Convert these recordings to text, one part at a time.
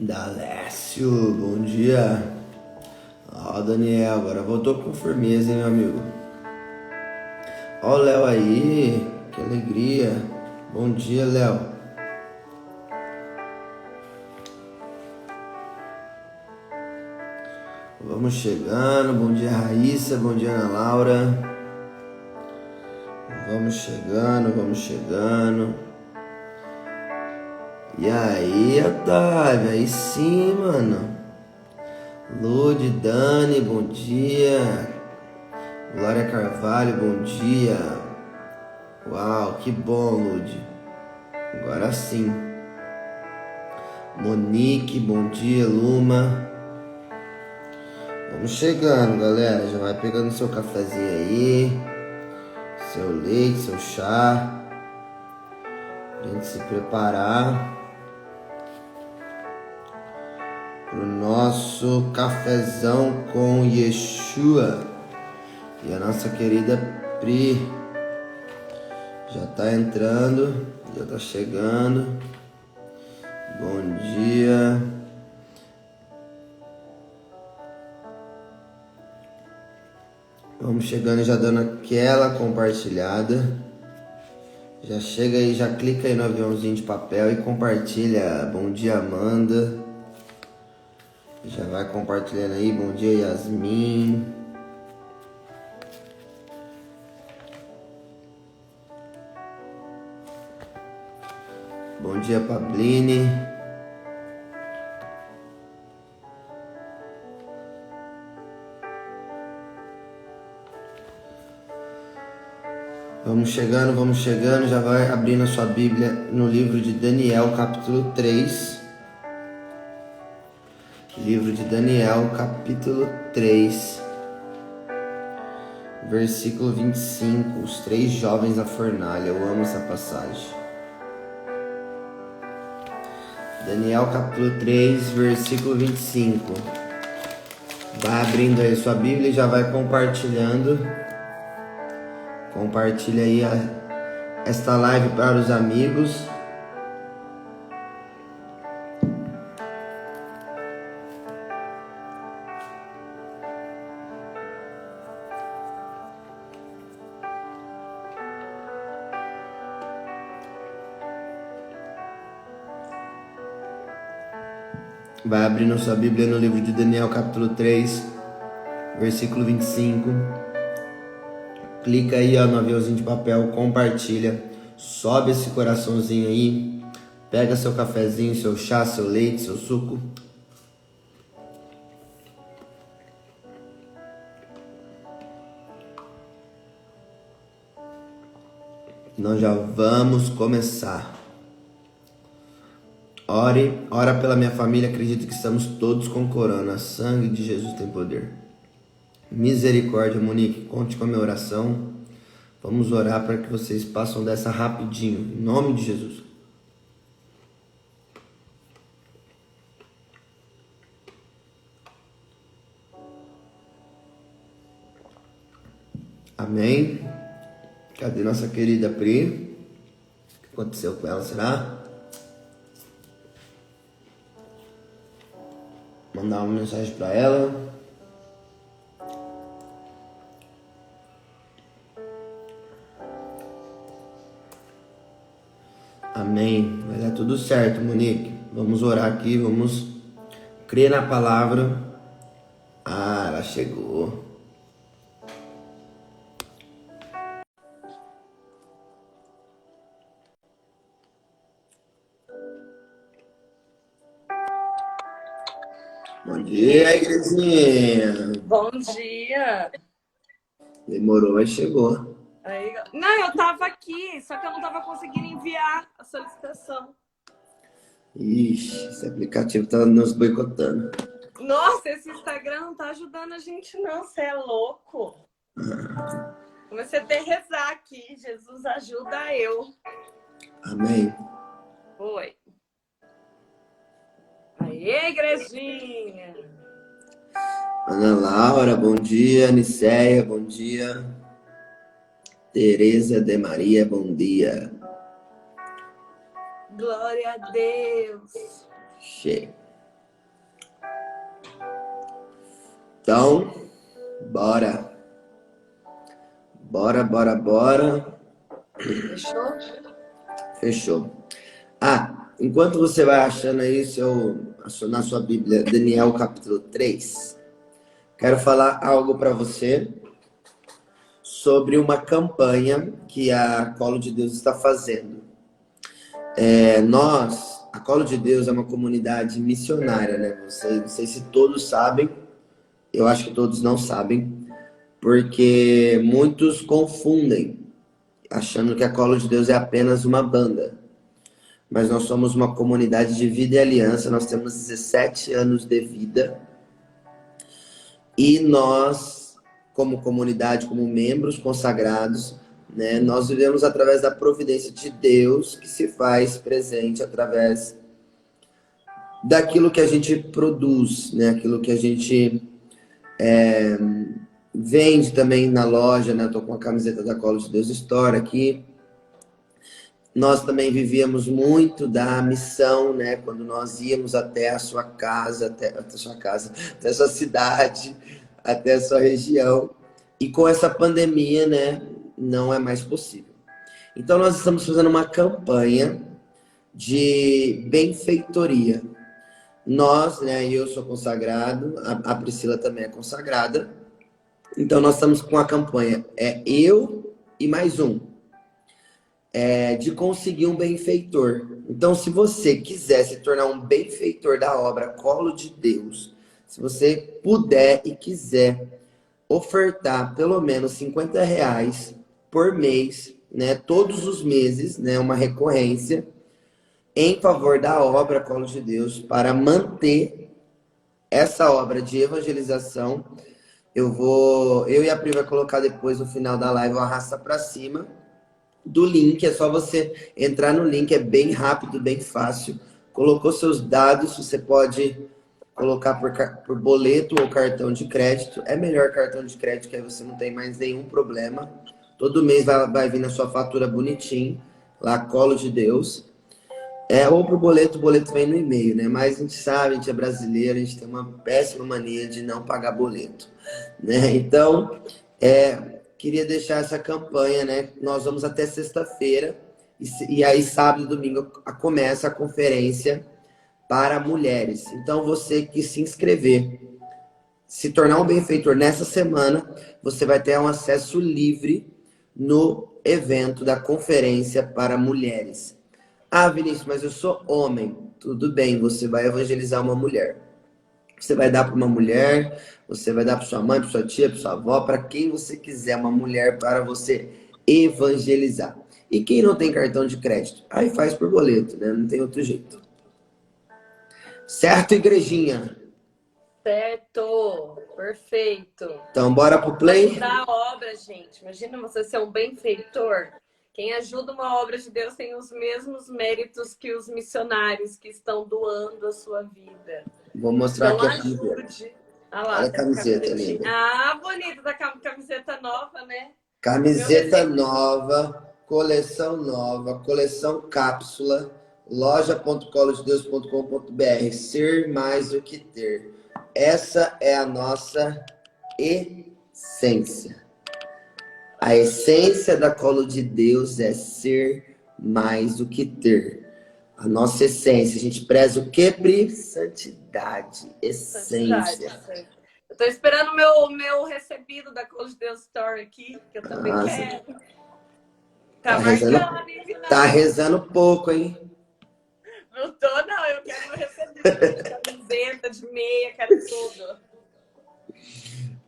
Dalécio, bom dia. Ó, Daniel, agora voltou com firmeza, hein, meu amigo? Ó o Léo aí, que alegria. Bom dia, Léo. Vamos chegando, bom dia, Raíssa, bom dia, Ana Laura. Vamos chegando. E aí, Otávio, aí sim, mano. Lude, Dani, bom dia. Glória Carvalho, bom dia. Uau, que bom, Lude. Agora sim. Monique, bom dia. Luma. Vamos chegando, galera. Já vai pegando seu cafezinho aí. Seu leite, seu chá. Pra gente se preparar pro nosso cafezão com Yeshua. E a nossa querida Pri já tá entrando, já tá chegando. Bom dia. Vamos chegando e já dando aquela compartilhada. Já chega aí, já clica aí no aviãozinho de papel e compartilha. Bom dia, Amanda. Já vai compartilhando aí. Bom dia, Yasmin. Bom dia, Pabline. Vamos chegando, já vai abrindo a sua Bíblia no livro de Daniel, capítulo 3. Livro de Daniel, capítulo 3, versículo 25. Os 3 jovens na fornalha. Eu amo essa passagem. Daniel, capítulo 3, versículo 25. Vai abrindo aí sua Bíblia e já vai compartilhando. Compartilha aí esta live para os amigos. Vai abrindo sua Bíblia no livro de Daniel, capítulo 3, versículo 25. Clica aí ó, no aviãozinho de papel, compartilha, sobe esse coraçãozinho aí, pega seu cafezinho, seu chá, seu leite, seu suco. Nós já vamos começar. Ora pela minha família, acredito que estamos todos com corona. Sangue de Jesus tem poder. Misericórdia, Monique, conte com a minha oração. Vamos orar para que vocês passem dessa rapidinho, em nome de Jesus. Amém. Cadê nossa querida Pri? O que aconteceu com ela, será? Mandar uma mensagem para ela. Amém. Vai dar tudo certo, Monique. Vamos orar aqui, vamos crer na palavra. Ah, ela chegou. Bom dia, igrejinha. Bom dia. Demorou, mas chegou. Aí, não, eu tava aqui, só que eu não tava conseguindo enviar a solicitação. Ixi, esse aplicativo tá nos boicotando. Nossa, esse Instagram não tá ajudando a gente não, você é louco. Comecei a ter rezar aqui, Jesus ajuda eu. Amém. Oi. Aí, igrejinha. Ana Laura, bom dia. Niceia, bom dia. Tereza de Maria, bom dia. Glória a Deus. Cheio. Então, bora. Bora. Fechou? Fechou. Enquanto você vai achando aí na sua Bíblia, Daniel capítulo 3, quero falar algo para você sobre uma campanha que a Colo de Deus está fazendo. A Colo de Deus é uma comunidade missionária, né? Não sei se todos sabem, eu acho que todos não sabem, porque muitos confundem, achando que a Colo de Deus é apenas uma banda. Mas nós somos uma comunidade de vida e aliança, nós temos 17 anos de vida. E nós, como comunidade, como membros consagrados, né, nós vivemos através da providência de Deus, que se faz presente através daquilo que a gente produz, né, aquilo que a gente vende também na loja, né? Eu tô com a camiseta da Colo de Deus Store aqui. Nós também vivíamos muito da missão, né? Quando nós íamos até a sua casa, até a sua cidade, até a sua região. E com essa pandemia, né? Não é mais possível. Então nós estamos fazendo uma campanha de benfeitoria. Nós, né? Eu sou consagrado, a Priscila também é consagrada. Então nós estamos com a campanha, eu e mais um. De conseguir um benfeitor. Então, se você quiser se tornar um benfeitor da obra Colo de Deus, se você puder e quiser ofertar pelo menos R$ 50 por mês, né, todos os meses, né, uma recorrência, em favor da obra Colo de Deus, para manter essa obra de evangelização. Eu e a Pri vai colocar depois no final da live, eu arrasta para cima do link, é só você entrar no link, é bem rápido, bem fácil. Colocou seus dados, você pode colocar por boleto ou cartão de crédito. É melhor cartão de crédito, que aí você não tem mais nenhum problema. Todo mês vai vir na sua fatura bonitinho, lá, Colo de Deus. Ou pro boleto, o boleto vem no e-mail, né? Mas a gente sabe, a gente é brasileiro, a gente tem uma péssima mania de não pagar boleto, né? Então, queria deixar essa campanha, né? Nós vamos até sexta-feira, e aí sábado e domingo começa a conferência para mulheres. Então, você que se inscrever, se tornar um benfeitor nessa semana, você vai ter um acesso livre no evento da conferência para mulheres. Vinícius, mas eu sou homem. Tudo bem, você vai evangelizar uma mulher. Você vai dar para uma mulher, você vai dar para sua mãe, para sua tia, para sua avó, para quem você quiser, uma mulher para você evangelizar. E quem não tem cartão de crédito? Aí faz por boleto, né? Não tem outro jeito. Certo, igrejinha? Certo, perfeito. Então, bora pro play? Ajudar a obra, gente. Imagina você ser um benfeitor. Quem ajuda uma obra de Deus tem os mesmos méritos que os missionários que estão doando a sua vida. Vou mostrar então, aqui a ajude. Olha a camiseta linda. Bonita, da camiseta nova, né? Camiseta nova, coleção cápsula, loja.colodedeus.com.br. Ser mais do que ter. Essa é a nossa essência. A essência da Colo de Deus é ser mais do que ter. A nossa essência, a gente preza o que, Pri? Santidade, essência. Santidade. Eu tô esperando o meu recebido da Colo de Deus Store aqui, que eu também quero. Tá rezando pouco, hein? Não tô, não. Eu quero meu recebido de camiseta, de meia, quero tudo.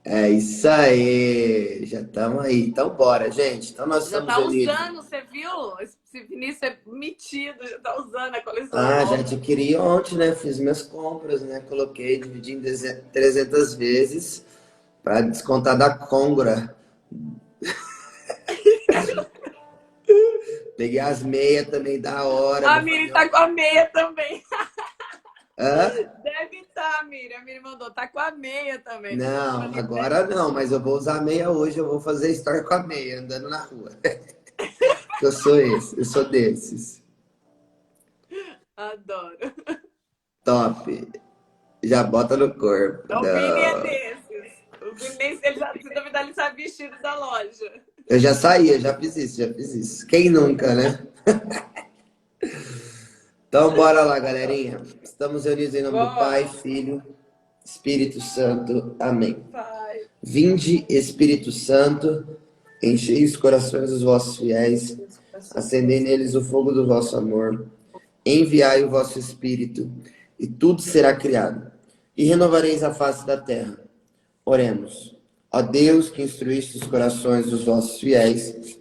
É isso aí, já estamos aí. Então, bora, gente. Então, nós já estamos tá unidos. Usando, você viu? Esse Vinícius é metido, já tá usando a coleção. Já adquiri ontem, né? Fiz minhas compras, né? Coloquei, dividi em 300 vezes para descontar da Congra. Peguei as meias também, da hora. A Miri tá com a meia também. Deve estar, Miri. A Miri mandou, tá com a meia também. Não, agora não, mas eu vou usar a meia hoje, eu vou fazer história com a meia, andando na rua. Eu sou desses. Adoro. Top. Já bota no corpo. O Vini é desses. Nem se ele já, se duvidar, ele sabe vestido da loja. Eu já saí, eu já fiz isso. Quem nunca, né? Então, bora lá, galerinha. Estamos reunidos em nome do Pai, Filho, Espírito Santo. Amém. Pai. Vinde, Espírito Santo, enchei os corações dos vossos fiéis, acendei neles o fogo do vosso amor, enviai o vosso Espírito, e tudo será criado, e renovareis a face da terra. Oremos. Ó Deus, que instruíste os corações dos vossos fiéis,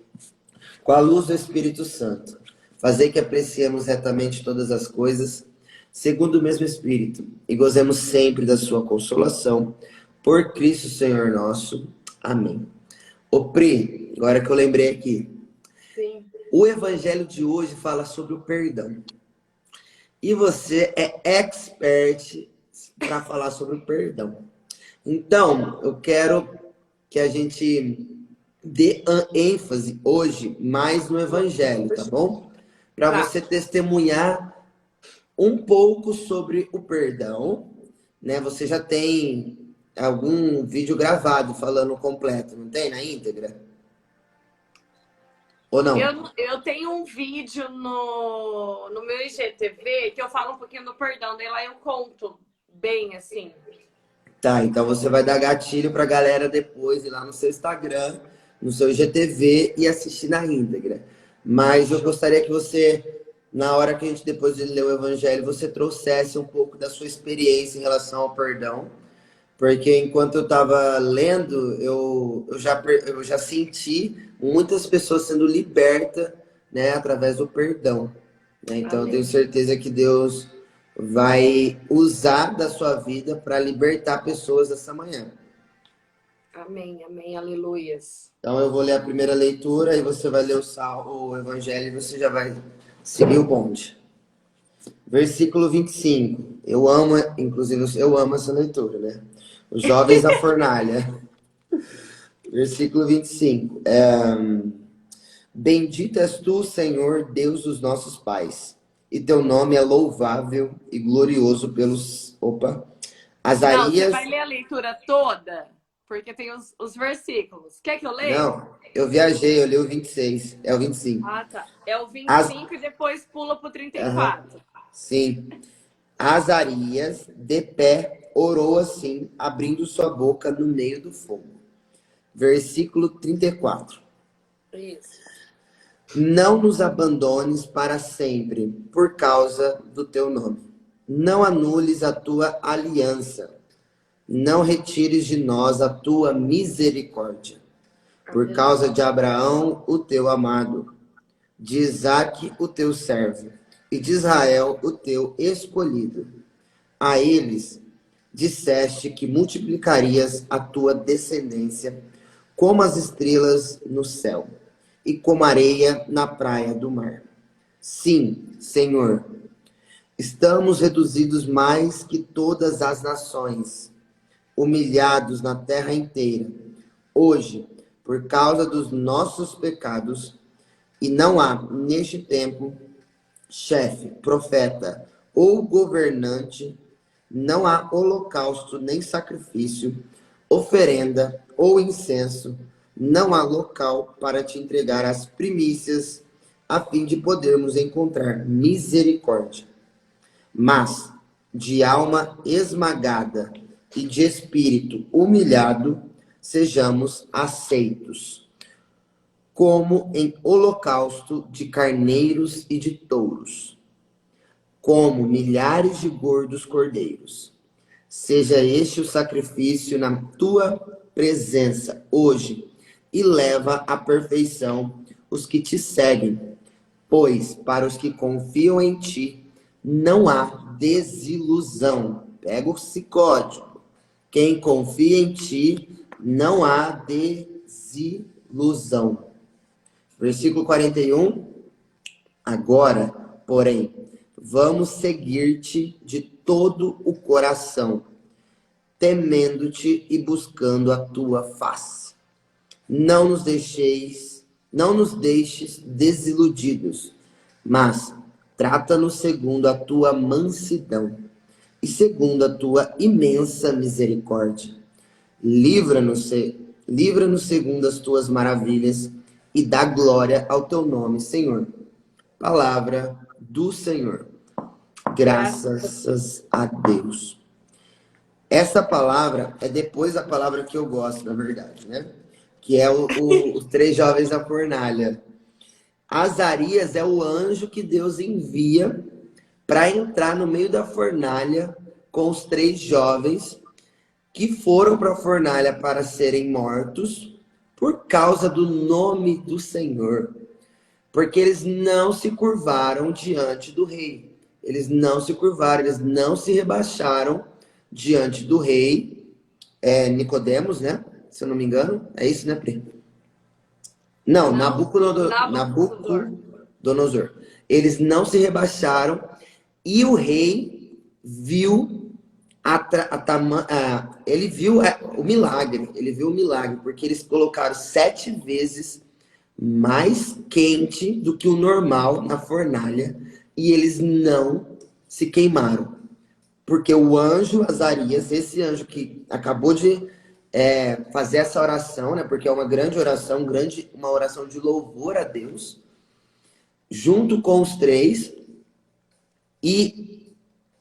com a luz do Espírito Santo, fazei que apreciemos retamente todas as coisas, segundo o mesmo Espírito, e gozemos sempre da sua consolação, por Cristo Senhor nosso. Amém. Ô Pri, agora que eu lembrei aqui, Sim. O evangelho de hoje fala sobre o perdão. E você é expert para falar sobre o perdão. Então, eu quero que a gente dê ênfase hoje mais no evangelho, tá bom? Para você testemunhar um pouco sobre o perdão, né? Você já tem algum vídeo gravado falando completo, não tem na íntegra? Ou não? Eu tenho um vídeo no meu IGTV que eu falo um pouquinho do perdão, daí lá eu conto bem assim. Tá, então você vai dar gatilho pra galera depois ir lá no seu Instagram, no seu IGTV e assistir na íntegra. Mas eu gostaria que você, na hora que a gente depois de ler o evangelho, você trouxesse um pouco da sua experiência em relação ao perdão. Porque enquanto eu estava lendo, eu já senti muitas pessoas sendo libertas, né, através do perdão. Né? Então, Amém. eu tenho certeza que Deus vai usar da sua vida para libertar pessoas essa manhã. Amém, amém, aleluias. Então, eu vou ler a primeira leitura e você vai ler o evangelho e você já vai seguir o bonde. Versículo 25. Eu amo, inclusive, eu amo essa leitura, né? Os jovens na fornalha. Versículo 25. Bendito és tu, Senhor, Deus dos nossos pais, e teu nome é louvável e glorioso pelos... Azarias... Não, você vai ler a leitura toda? Porque tem os versículos. Quer que eu leia? Não, eu viajei, eu li o 26. É o 25. Ah, tá. É o 25 e depois pula pro 34. Sim. Azarias, de pé, orou assim, abrindo sua boca no meio do fogo. Versículo 34. Isso. Não nos abandones para sempre, por causa do teu nome. Não anules a tua aliança. Não retires de nós a tua misericórdia. Por causa de Abraão, o teu amado, de Isaque, o teu servo, e de Israel, o teu escolhido. A eles disseste que multiplicarias a tua descendência como as estrelas no céu e como areia na praia do mar. Sim, Senhor, estamos reduzidos mais que todas as nações, humilhados na terra inteira, hoje, por causa dos nossos pecados, e não há, neste tempo, chefe, profeta ou governante, não há holocausto nem sacrifício, oferenda ou incenso, não há local para te entregar as primícias, a fim de podermos encontrar misericórdia. Mas, de alma esmagada e de espírito humilhado, sejamos aceitos, como em holocausto de carneiros e de touros, como milhares de gordos cordeiros. Seja este o sacrifício na tua presença hoje, e leva à perfeição os que te seguem, pois para os que confiam em ti não há desilusão. Pega esse código. Quem confia em ti não há desilusão. Versículo 41. Agora, porém, vamos seguir-te de todo o coração, temendo-te e buscando a tua face. Não nos deixes desiludidos, mas trata-nos segundo a tua mansidão e segundo a tua imensa misericórdia. Livra-nos, livra-nos segundo as tuas maravilhas e dá glória ao teu nome, Senhor. Palavra do Senhor. Graças a Deus. Essa palavra é depois da palavra que eu gosto, na verdade, né? Que é os três jovens da fornalha. Azarias é o anjo que Deus envia para entrar no meio da fornalha com os três jovens que foram para a fornalha para serem mortos por causa do nome do Senhor. Porque eles não se curvaram diante do rei. Eles não se curvaram, eles não se rebaixaram diante do rei. Nicodemos, né? Se eu não me engano. É isso, né, Pri? Não, Nabucodonosor. Eles não se rebaixaram e o rei viu ele viu o milagre. Ele viu o milagre porque eles colocaram 7 vezes mais quente do que o normal na fornalha e eles não se queimaram. Porque o anjo Azarias, esse anjo que acabou de fazer essa oração, né? Porque é uma grande oração, uma oração de louvor a Deus, junto com os três, e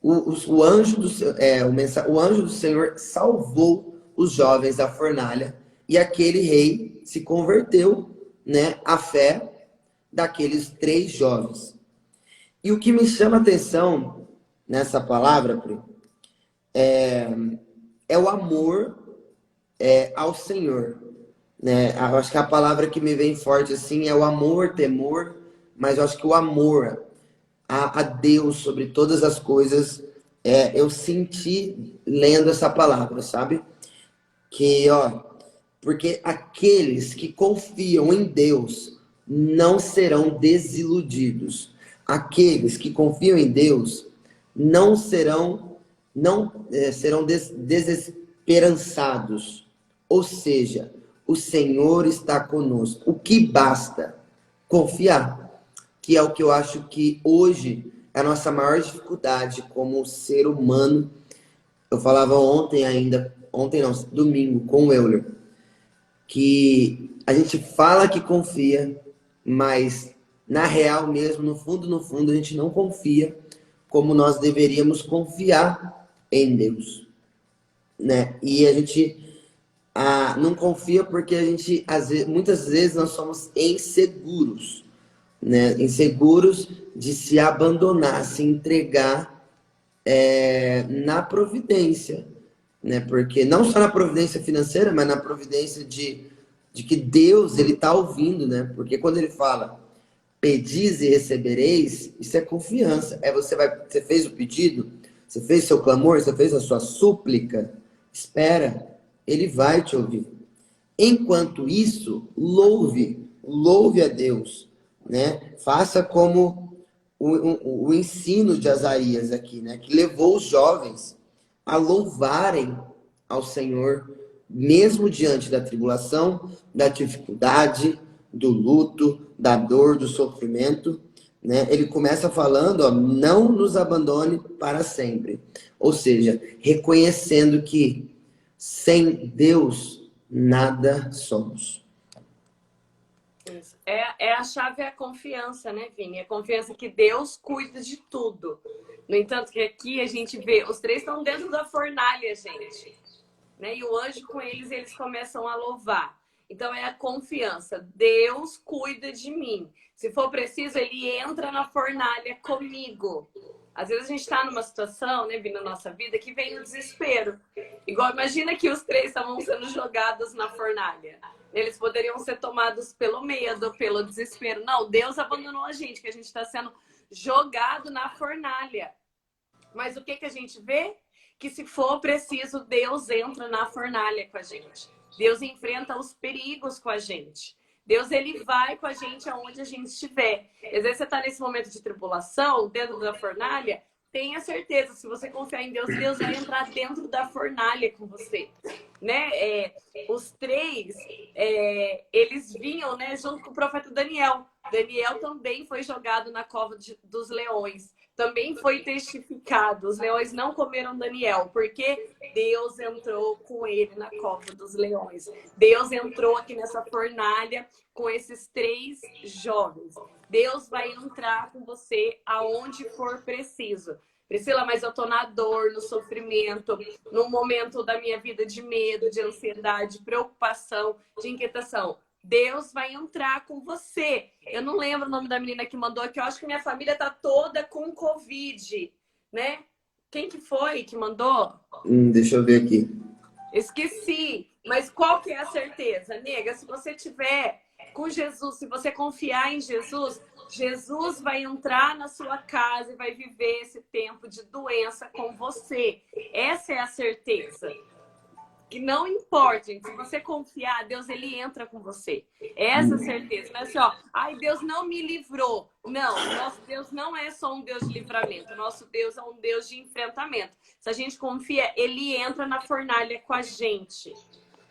o anjo do Senhor salvou os jovens da fornalha, e aquele rei se converteu, né, à fé daqueles 3 jovens. E o que me chama a atenção nessa palavra, Pri, é o amor ao Senhor, né? Eu acho que a palavra que me vem forte assim é o amor, temor, mas eu acho que o amor a Deus sobre todas as coisas, eu senti lendo essa palavra, sabe? Que, porque aqueles que confiam em Deus não serão desiludidos. Aqueles que confiam em Deus serão desesperançados. Ou seja, o Senhor está conosco. O que basta? Confiar. Que é o que eu acho que hoje é a nossa maior dificuldade como ser humano. Eu falava domingo, com o Euler, que a gente fala que confia, mas na real mesmo, no fundo, a gente não confia como nós deveríamos confiar em Deus, né? E a gente não confia porque muitas vezes nós somos inseguros, né? Inseguros de se abandonar, se entregar na providência, né? Porque não só na providência financeira, mas na providência de que Deus, ele está ouvindo, né? Porque quando ele fala pedis e recebereis, isso é confiança. Você fez o pedido, você fez seu clamor, você fez a sua súplica, espera, ele vai te ouvir. Enquanto isso, louve a Deus, né? Faça como o ensino de Azarias aqui, né? Que levou os jovens a louvarem ao Senhor, mesmo diante da tribulação, da dificuldade, do luto, da dor, do sofrimento, né? Ele começa falando, não nos abandone para sempre. Ou seja, reconhecendo que sem Deus nada somos. A chave é a confiança, né, Vini? A confiança que Deus cuida de tudo. No entanto, que aqui a gente vê, os 3 estão dentro da fornalha, gente. Né? E o anjo com eles começam a louvar. Então é a confiança. Deus cuida de mim. Se for preciso, ele entra na fornalha comigo. Às vezes a gente está numa situação, né, na nossa vida, que vem no desespero. Igual, imagina que os 3 estavam sendo jogados na fornalha. Eles poderiam ser tomados pelo medo, pelo desespero. Não, Deus abandonou a gente, que a gente está sendo jogado na fornalha. Mas o que a gente vê? Que se for preciso, Deus entra na fornalha com a gente. Deus enfrenta os perigos com a gente. Deus, ele vai com a gente aonde a gente estiver. Às vezes você está nesse momento de tribulação, dentro da fornalha, tenha certeza, se você confiar em Deus, Deus vai entrar dentro da fornalha com você. Né? Os 3, eles vinham, né, junto com o profeta Daniel. Daniel também foi jogado na cova dos leões. também foi testificado. Os leões não comeram Daniel, porque Deus entrou com ele na cova dos leões. Deus entrou aqui nessa fornalha com esses 3 jovens. Deus vai entrar com você aonde for preciso. Priscila, mas eu tô na dor, no sofrimento, no momento da minha vida de medo, de ansiedade, de preocupação, de inquietação. Deus vai entrar com você. Eu não lembro o nome da menina que mandou aqui. Eu acho que minha família tá toda com Covid, né? Quem que foi que mandou? Deixa eu ver aqui. Esqueci. Mas qual que é a certeza? Nega, se você tiver com Jesus, se você confiar em Jesus, Jesus vai entrar na sua casa e vai viver esse tempo de doença com você. Essa é a certeza. Que não importa, gente. Se você confiar, Deus, ele entra com você. Essa certeza. Não é assim, ó, ai, Deus não me livrou. Não, nosso Deus não é só um Deus de livramento. Nosso Deus é um Deus de enfrentamento. Se a gente confia, ele entra na fornalha com a gente.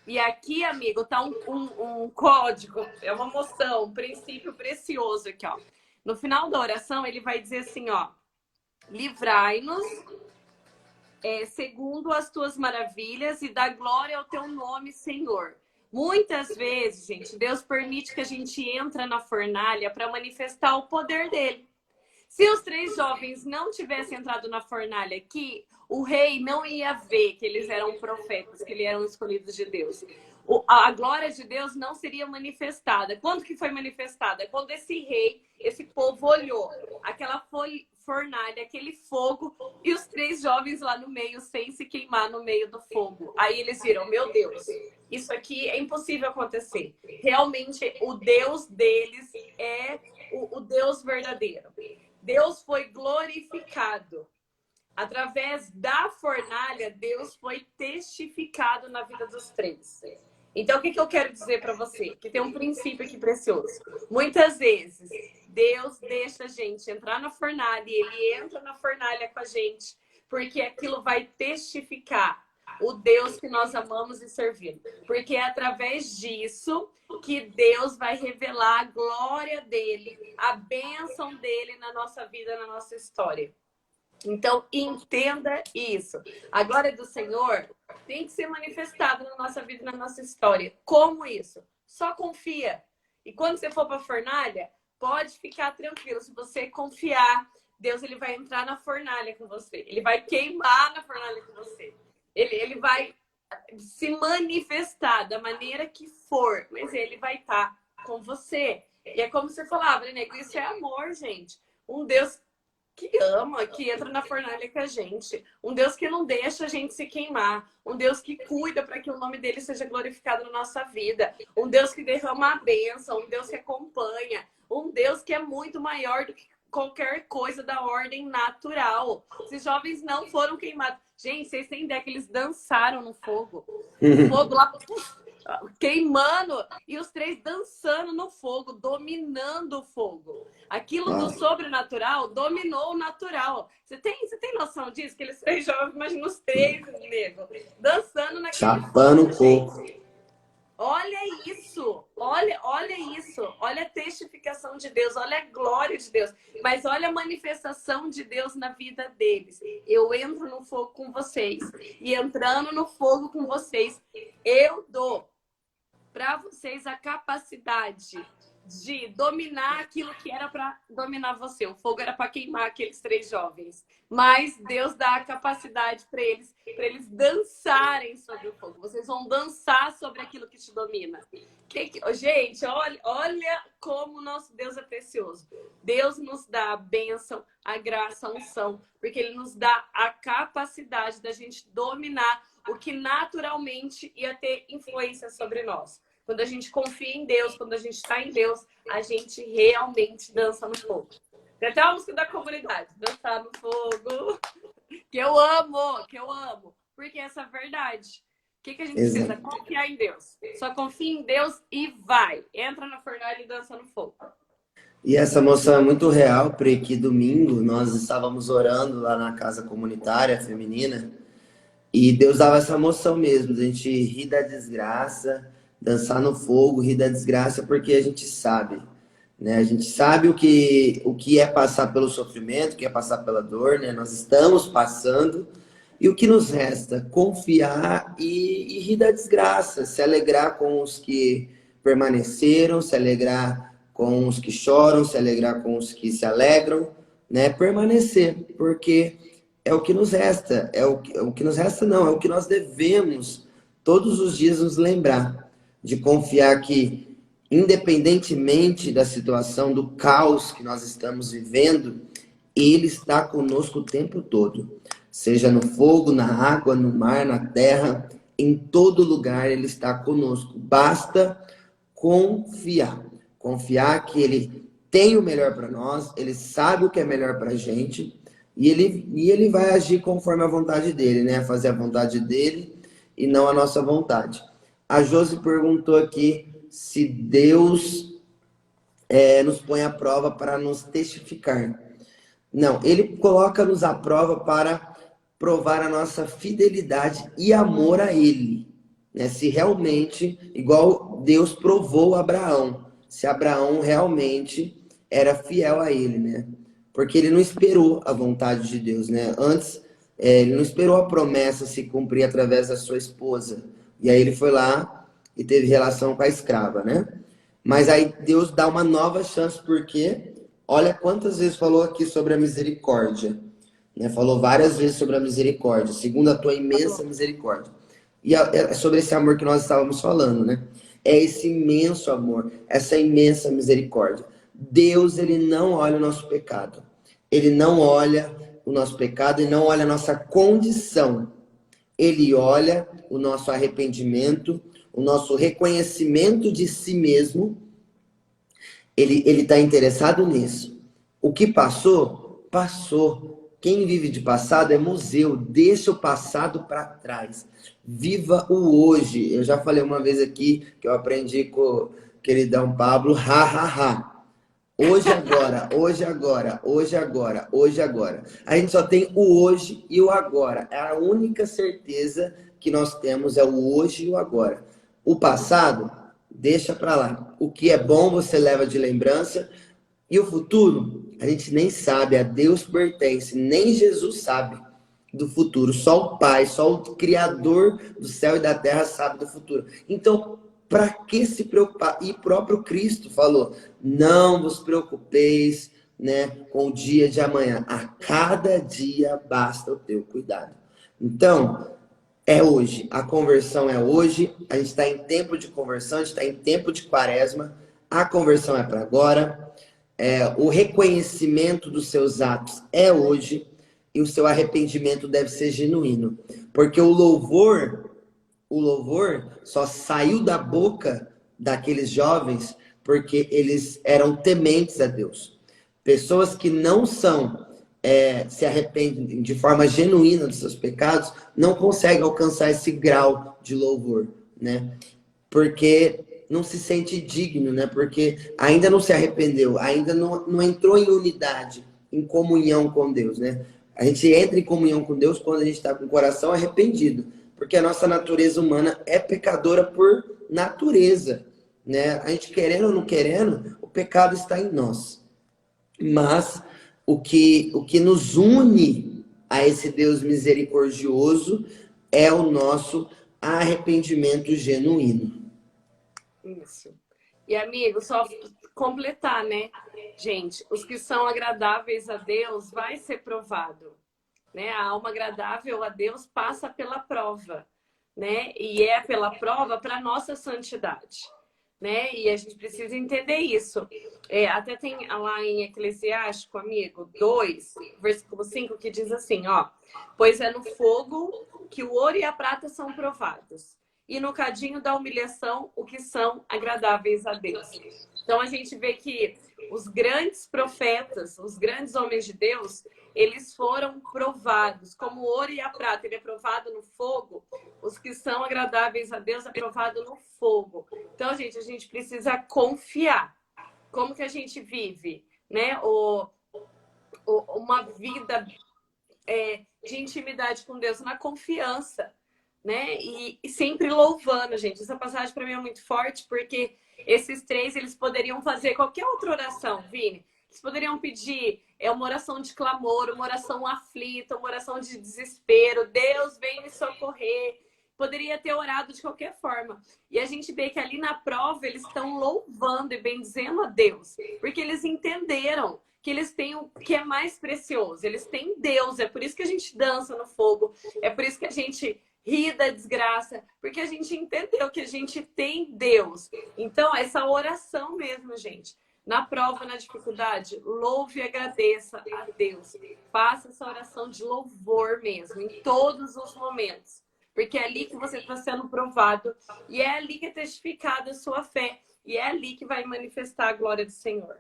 E aqui, amigo, tá um código, é uma moção, um princípio precioso aqui, ó. No final da oração, ele vai dizer assim, ó, livrai-nos segundo as tuas maravilhas e dá glória ao teu nome, Senhor. Muitas vezes, gente, Deus permite que a gente entre na fornalha para manifestar o poder dele. Se os 3 jovens não tivessem entrado na fornalha aqui, o rei não ia ver que eles eram profetas, que eles eram escolhidos de Deus. A glória de Deus não seria manifestada. Quando que foi manifestada? Quando esse rei, esse povo olhou aquela fornalha, aquele fogo, e os 3 jovens lá no meio, sem se queimar no meio do fogo. Aí eles viram, meu Deus, isso aqui é impossível acontecer. Realmente, o Deus deles é o Deus verdadeiro. Deus foi glorificado. Através da fornalha, Deus foi testificado na vida dos 3. Então, o que eu quero dizer para você? Que tem um princípio aqui precioso. Muitas vezes, Deus deixa a gente entrar na fornalha e ele entra na fornalha com a gente, porque aquilo vai testificar o Deus que nós amamos e servimos. Porque é através disso que Deus vai revelar a glória dele, a bênção dele na nossa vida, na nossa história. Então, entenda isso. A glória do Senhor tem que ser manifestada na nossa vida, na nossa história. Como isso? Só confia. E quando você for para a fornalha, pode ficar tranquilo. Se você confiar, Deus ele vai entrar na fornalha com você. Ele vai queimar na fornalha com você. Ele vai se manifestar da maneira que for, mas ele vai estar com você. E é como você falava, né? Isso é amor, gente. Um Deus que ama, que entra na fornalha com a gente. Um Deus que não deixa a gente se queimar. Um Deus que cuida para que o nome dele seja glorificado na nossa vida. Um Deus que derrama a bênção. Um Deus que acompanha. Um Deus que é muito maior do que qualquer coisa da ordem natural. Esses jovens não foram queimados. Gente, vocês têm ideia que eles dançaram no fogo? O fogo lá... queimando e os 3 dançando no fogo, dominando o fogo. Aquilo do sobrenatural dominou o natural. Você tem noção disso? Aqueles 3 jovens, imagina os 3 negros dançando naquele chapando o coco. Olha isso, olha isso, olha a testificação de Deus, olha a glória de Deus, mas olha a manifestação de Deus na vida deles. Eu entro no fogo com vocês e entrando no fogo com vocês, eu dou para vocês a capacidade de dominar aquilo que era para dominar você. O fogo era para queimar aqueles 3 jovens. Mas Deus dá a capacidade para eles dançarem sobre o fogo. Vocês vão dançar sobre aquilo que te domina. Gente, olha como o nosso Deus é precioso. Deus nos dá a bênção, a graça, a unção, porque ele nos dá a capacidade da gente dominar o que naturalmente ia ter influência sobre nós. Quando a gente confia em Deus, quando a gente está em Deus, a gente realmente dança no fogo. Tem até uma música da comunidade, dançar no fogo, que eu amo, porque essa é a verdade. O que a gente precisa? Confiar em Deus. Só confia em Deus e vai. Entra na fornalha e dança no fogo. E essa moção é muito real, porque domingo nós estávamos orando lá na casa comunitária feminina e Deus dava essa moção mesmo, a gente rir da desgraça, dançar no fogo, rir da desgraça, porque a gente sabe, né? A gente sabe o que é passar pelo sofrimento, o que é passar pela dor, né? Nós estamos passando. E o que nos resta? Confiar e rir da desgraça, se alegrar com os que permaneceram, se alegrar com os que choram, se alegrar com os que se alegram, né? Permanecer, porque é o que nos resta, é o que nos resta não, é o que nós devemos todos os dias nos lembrar de confiar que, independentemente da situação, do caos que nós estamos vivendo, Ele está conosco o tempo todo. Seja no fogo, na água, no mar, na terra, em todo lugar Ele está conosco. Basta confiar. Confiar que Ele tem o melhor para nós, Ele sabe o que é melhor para a gente, e ele vai agir conforme a vontade dele, né? Fazer a vontade dele e não a nossa vontade. A Josi perguntou aqui se Deus nos põe à prova para nos testificar. Não, ele coloca-nos à prova para provar a nossa fidelidade e amor a ele. Né? Se realmente, igual Deus provou Abraão, se Abraão realmente era fiel a ele, né? Porque ele não esperou a vontade de Deus, né? Antes, ele não esperou a promessa se cumprir através da sua esposa. E aí ele foi lá e teve relação com a escrava, né? Mas aí Deus dá uma nova chance, porque olha quantas vezes falou aqui sobre a misericórdia. Né? Falou várias vezes sobre a misericórdia, segundo a tua imensa misericórdia. E é sobre esse amor que nós estávamos falando, né? É esse imenso amor, essa imensa misericórdia. Deus, ele não olha o nosso pecado. Ele não olha o nosso pecado e não olha a nossa condição. Ele olha o nosso arrependimento, o nosso reconhecimento de si mesmo. Ele está interessado nisso. O que passou, passou. Quem vive de passado é museu. Deixa o passado para trás. Viva o hoje. Eu já falei uma vez aqui que eu aprendi com o queridão Pablo. Ha, ha, ha. Hoje, agora, hoje, agora, hoje, agora, hoje, agora. A gente só tem o hoje e o agora. É a única certeza que nós temos é o hoje e o agora. O passado, deixa para lá. O que é bom você leva de lembrança. E o futuro, a gente nem sabe. A Deus pertence. Nem Jesus sabe do futuro. Só o Pai, só o Criador do céu e da terra sabe do futuro. Então, para que se preocupar? E próprio Cristo falou, não vos preocupeis, né, com o dia de amanhã. A cada dia basta o teu cuidado. Então, é hoje. A conversão é hoje. A gente está em tempo de conversão, a gente está em tempo de quaresma. A conversão é para agora. O reconhecimento dos seus atos é hoje. E o seu arrependimento deve ser genuíno. Porque o louvor só saiu da boca daqueles jovens porque eles eram tementes a Deus. Pessoas que não se arrependem de forma genuína dos seus pecados, não conseguem alcançar esse grau de louvor, né? Porque não se sente digno, né? Porque ainda não se arrependeu, ainda não entrou em unidade, em comunhão com Deus, né? A gente entra em comunhão com Deus quando a gente está com o coração arrependido, porque a nossa natureza humana é pecadora por natureza, né? A gente querendo ou não querendo, o pecado está em nós. Mas o que nos une a esse Deus misericordioso é o nosso arrependimento genuíno. Isso. E, amigo, só completar, né? Gente, os que são agradáveis a Deus vai ser provado, né? A alma agradável a Deus passa pela prova, né? E é pela prova para nossa santidade, né? E a gente precisa entender isso. Até tem lá em Eclesiástico, amigo, 2, versículo 5, que diz assim, ó: pois é no fogo que o ouro e a prata são provados, e no cadinho da humilhação o que são agradáveis a Deus. Então a gente vê que os grandes profetas, os grandes homens de Deus, eles foram provados, como o ouro e a prata, ele é provado no fogo, os que são agradáveis a Deus é provado no fogo. Então, gente, a gente precisa confiar. Como que a gente vive, né? Uma vida de intimidade com Deus na confiança, né? E sempre louvando, gente. Essa passagem para mim é muito forte, porque esses três, eles poderiam fazer qualquer outra oração, Vini. Eles poderiam pedir uma oração de clamor, uma oração aflita, uma oração de desespero. Deus, vem me socorrer. Poderia ter orado de qualquer forma. E a gente vê que ali na prova eles estão louvando e bendizendo a Deus. Porque eles entenderam que eles têm o que é mais precioso. Eles têm Deus. É por isso que a gente dança no fogo. É por isso que a gente ri da desgraça. Porque a gente entendeu que a gente tem Deus. Então, essa oração mesmo, gente. Na prova, na dificuldade, louve e agradeça a Deus. Faça essa oração de louvor mesmo, em todos os momentos. Porque é ali que você está sendo provado. E é ali que é testificada a sua fé. E é ali que vai manifestar a glória do Senhor.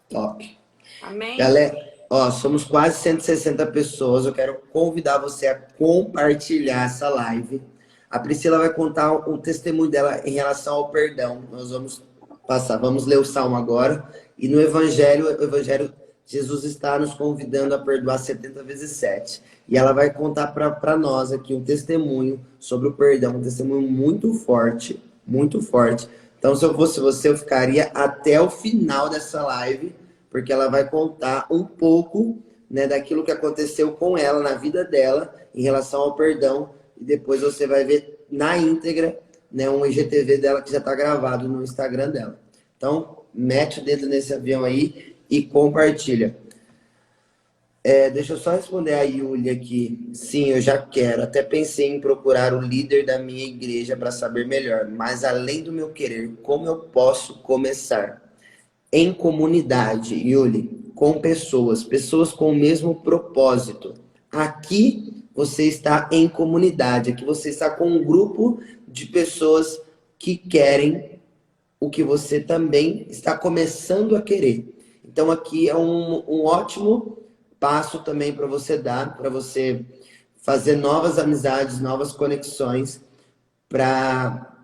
Top. Amém? Galera, ó, somos quase 160 pessoas. Eu quero convidar você a compartilhar essa live. A Priscila vai contar o testemunho dela em relação ao perdão. Nós vamos passar, vamos ler o Salmo agora. E no Evangelho, Jesus está nos convidando a perdoar 70 vezes 7. E ela vai contar para nós aqui um testemunho sobre o perdão, um testemunho muito forte, muito forte. Então, se eu fosse você, eu ficaria até o final dessa live, porque ela vai contar um pouco, né, daquilo que aconteceu com ela, na vida dela, em relação ao perdão. E depois você vai ver na íntegra, né, um IGTV dela que já está gravado no Instagram dela. Então, mete o dedo nesse avião aí e compartilha. Deixa eu só responder a Yulia aqui. Sim, eu já quero. Até pensei em procurar o líder da minha igreja para saber melhor. Mas além do meu querer, como eu posso começar? Em comunidade, Yuli, com pessoas com o mesmo propósito. Aqui você está em comunidade, aqui você está com um grupo de pessoas que querem o que você também está começando a querer. Então aqui é um ótimo passo também para você dar, para você fazer novas amizades, novas conexões, para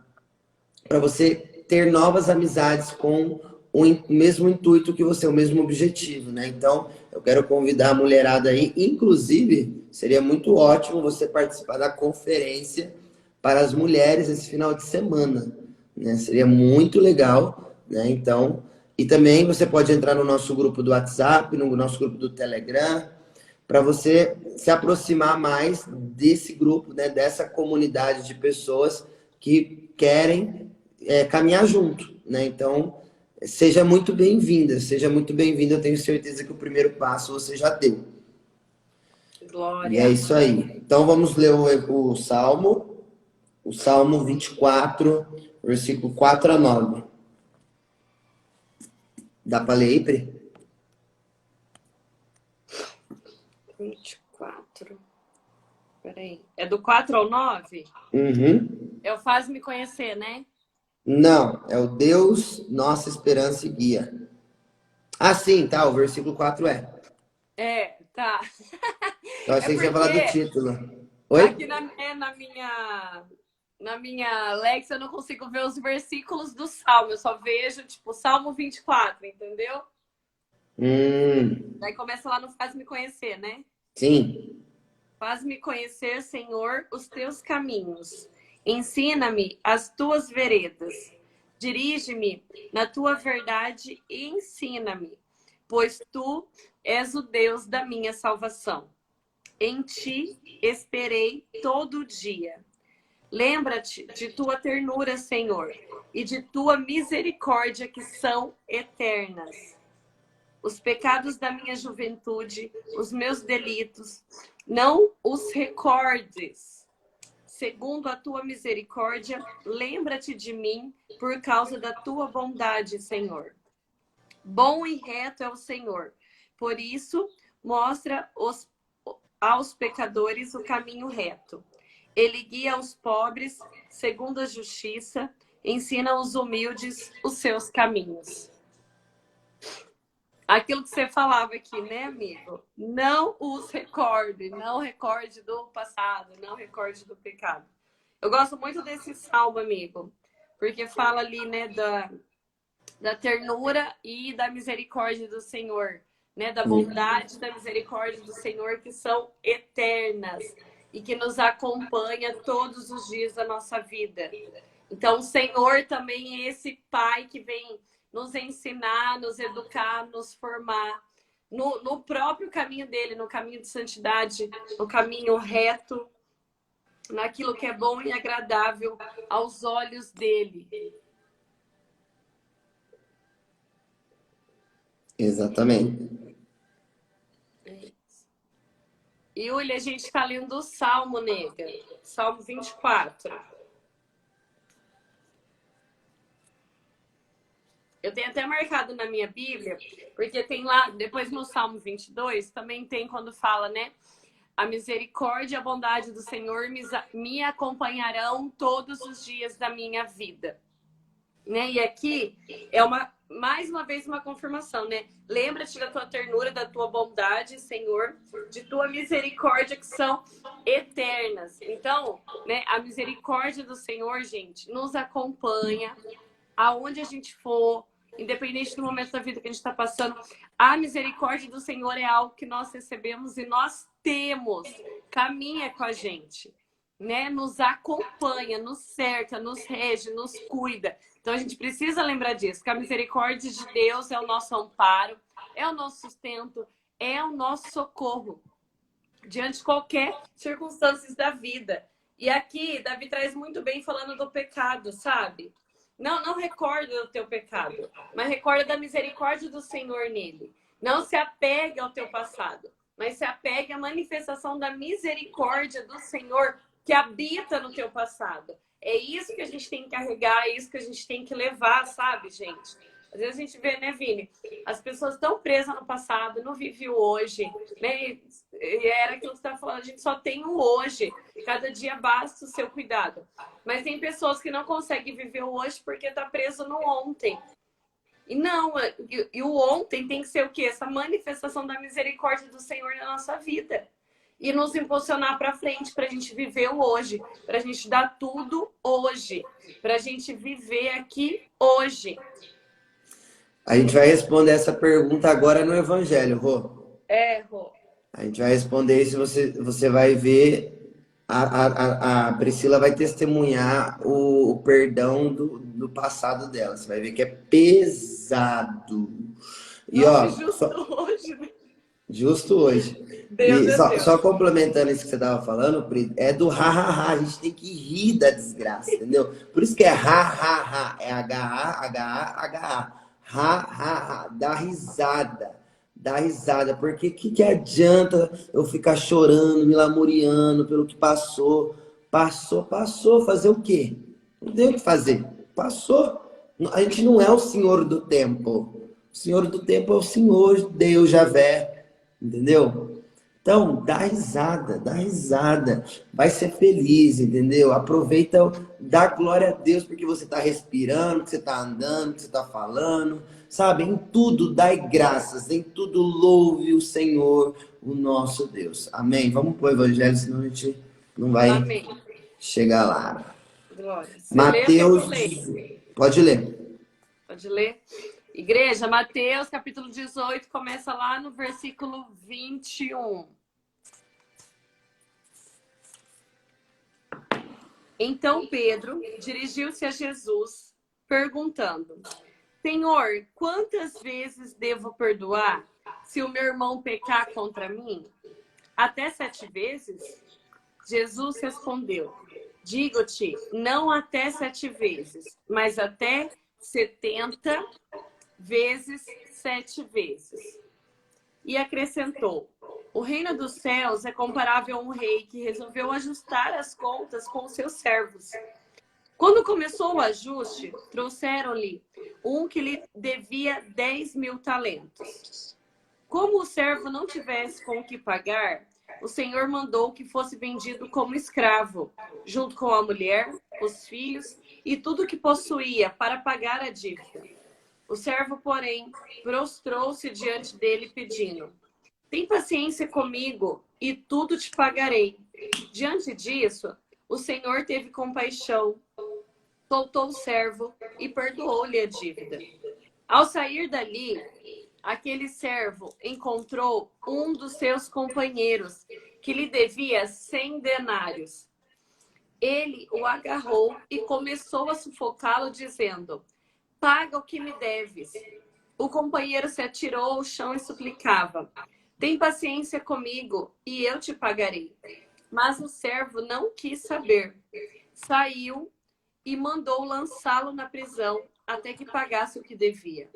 você ter novas amizades com o mesmo intuito que você, o mesmo objetivo, né? Então, eu quero convidar a mulherada aí, inclusive, seria muito ótimo você participar da conferência para as mulheres esse final de semana, né? Seria muito legal, né? Então, e também você pode entrar no nosso grupo do WhatsApp, no nosso grupo do Telegram, para você se aproximar mais desse grupo, né? Dessa comunidade de pessoas que querem caminhar junto, né? Então, seja muito bem-vinda, seja muito bem-vinda. Eu tenho certeza que o primeiro passo você já deu. Glória. E é isso aí. Então, vamos ler o Salmo 24, versículo 4 a 9. Dá para ler aí, Pri? 24. Peraí. É do 4 ao 9? Uhum. É o Faz-me Conhecer, né? Não, é o Deus, nossa esperança e guia. Ah, sim, tá, o versículo 4 é. Tá. Eu É achei que você ia falar do porque título. Oi? aqui na minha Alexa eu não consigo ver os versículos do Salmo. Eu só vejo, tipo, Salmo 24, entendeu? Daí começa lá no Faz-me Conhecer, né? Sim. Faz-me conhecer, Senhor, os teus caminhos. Ensina-me as tuas veredas. Dirige-me na tua verdade e ensina-me, pois tu és o Deus da minha salvação. Em ti esperei todo o dia. Lembra-te de tua ternura, Senhor, e de tua misericórdia que são eternas. Os pecados da minha juventude, os meus delitos, não os recordes. Segundo a tua misericórdia, lembra-te de mim por causa da tua bondade, Senhor. Bom e reto é o Senhor. Por isso, mostra aos pecadores o caminho reto. Ele guia os pobres segundo a justiça, ensina aos humildes os seus caminhos. Aquilo que você falava aqui, né, amigo? Não os recorde, não recorde do passado, não recorde do pecado. Eu gosto muito desse salmo, amigo, porque fala ali, né, da ternura e da misericórdia do Senhor, né, da bondade e da misericórdia do Senhor que são eternas. e que nos acompanha todos os dias da nossa vida. Então, o Senhor também é esse Pai que vem nos ensinar, nos educar, nos formar no próprio caminho dele, no caminho de santidade, no caminho reto, naquilo que é bom e agradável aos olhos dele. Exatamente. Yuli, a gente está lendo o Salmo, nega. Salmo 24. Eu tenho até marcado na minha Bíblia, porque tem lá, depois no Salmo 22, também tem quando fala, né? A misericórdia e a bondade do Senhor me acompanharão todos os dias da minha vida. Né? E aqui é mais uma vez uma confirmação, né? Lembra-te da tua ternura, da tua bondade, Senhor, de tua misericórdia, que são eternas. Então, né, a misericórdia do Senhor, gente, nos acompanha aonde a gente for, independente do momento da vida que a gente está passando. A misericórdia do Senhor é algo que nós recebemos e nós temos. Caminha com a gente, né? Nos acompanha, nos cerca, nos rege, nos cuida. Então a gente precisa lembrar disso, que a misericórdia de Deus é o nosso amparo, é o nosso sustento, é o nosso socorro diante de qualquer circunstância da vida. E aqui Davi traz muito bem falando do pecado, sabe? Não recorda do teu pecado, mas recorda da misericórdia do Senhor nele. Não se apegue ao teu passado, mas se apegue à manifestação da misericórdia do Senhor que habita no teu passado. É isso que a gente tem que carregar, é isso que a gente tem que levar, sabe, gente? Às vezes a gente vê, né, Vini? As pessoas estão presas no passado, não vivem o hoje, né? E era aquilo que você estava falando, a gente só tem o hoje. Cada dia basta o seu cuidado. Mas tem pessoas que não conseguem viver o hoje porque está preso no ontem. E não, e o ontem tem que ser o quê? Essa manifestação da misericórdia do Senhor na nossa vida. E nos impulsionar para frente, para a gente viver o hoje, para a gente dar tudo hoje, para a gente viver aqui hoje. A gente vai responder essa pergunta agora no Evangelho, Rô. Rô. A gente vai responder isso, você vai ver, a Priscila vai testemunhar o perdão do passado dela. Você vai ver que é pesado. E nossa, ó, justo hoje, né? Justo hoje. Deus E é Deus. só complementando isso que você estava falando, Pri, é do ha-ha-ha. A gente tem que rir da desgraça, entendeu? Por isso que é ha-ha-ha. É H-A-H-A-H-A. Ha-ha-ha. Dá risada. Dá risada. Porque que adianta eu ficar chorando, me lamuriando pelo que passou? Passou. Fazer o quê? Não tem o que fazer. Passou. A gente não é o senhor do tempo. O senhor do tempo é o Senhor, Deus, Javé. Entendeu? Então, dá risada. Vai ser feliz, entendeu? Aproveita, dá glória a Deus porque você está respirando, que você está andando, que você está falando. Sabe, em tudo dai graças, em tudo louve o Senhor, o nosso Deus. Amém? Vamos para o Evangelho, senão a gente não vai Amém. chegar lá. Glória. Mateus, pode ler. Pode ler? Igreja, Mateus, capítulo 18, começa lá no versículo 21. Então Pedro dirigiu-se a Jesus, perguntando: Senhor, quantas vezes devo perdoar se o meu irmão pecar contra mim? Até 7 vezes? Jesus respondeu: Digo-te, não até 7 vezes, mas até 70 vezes 7 vezes. E acrescentou: o reino dos céus é comparável a um rei que resolveu ajustar as contas com os seus servos. Quando começou o ajuste, trouxeram-lhe um que lhe devia 10.000 talentos. Como o servo não tivesse com o que pagar, o Senhor mandou que fosse vendido como escravo, junto com a mulher, os filhos e tudo que possuía, para pagar a dívida. O servo, porém, prostrou-se diante dele, pedindo: tem paciência comigo e tudo te pagarei. Diante disso, o Senhor teve compaixão, soltou o servo e perdoou-lhe a dívida. Ao sair dali, aquele servo encontrou um dos seus companheiros que lhe devia 100 denários. Ele o agarrou e começou a sufocá-lo, dizendo: paga o que me deves. O companheiro se atirou ao chão e suplicava: tem paciência comigo e eu te pagarei. Mas o servo não quis saber. Saiu e mandou lançá-lo na prisão até que pagasse o que devia.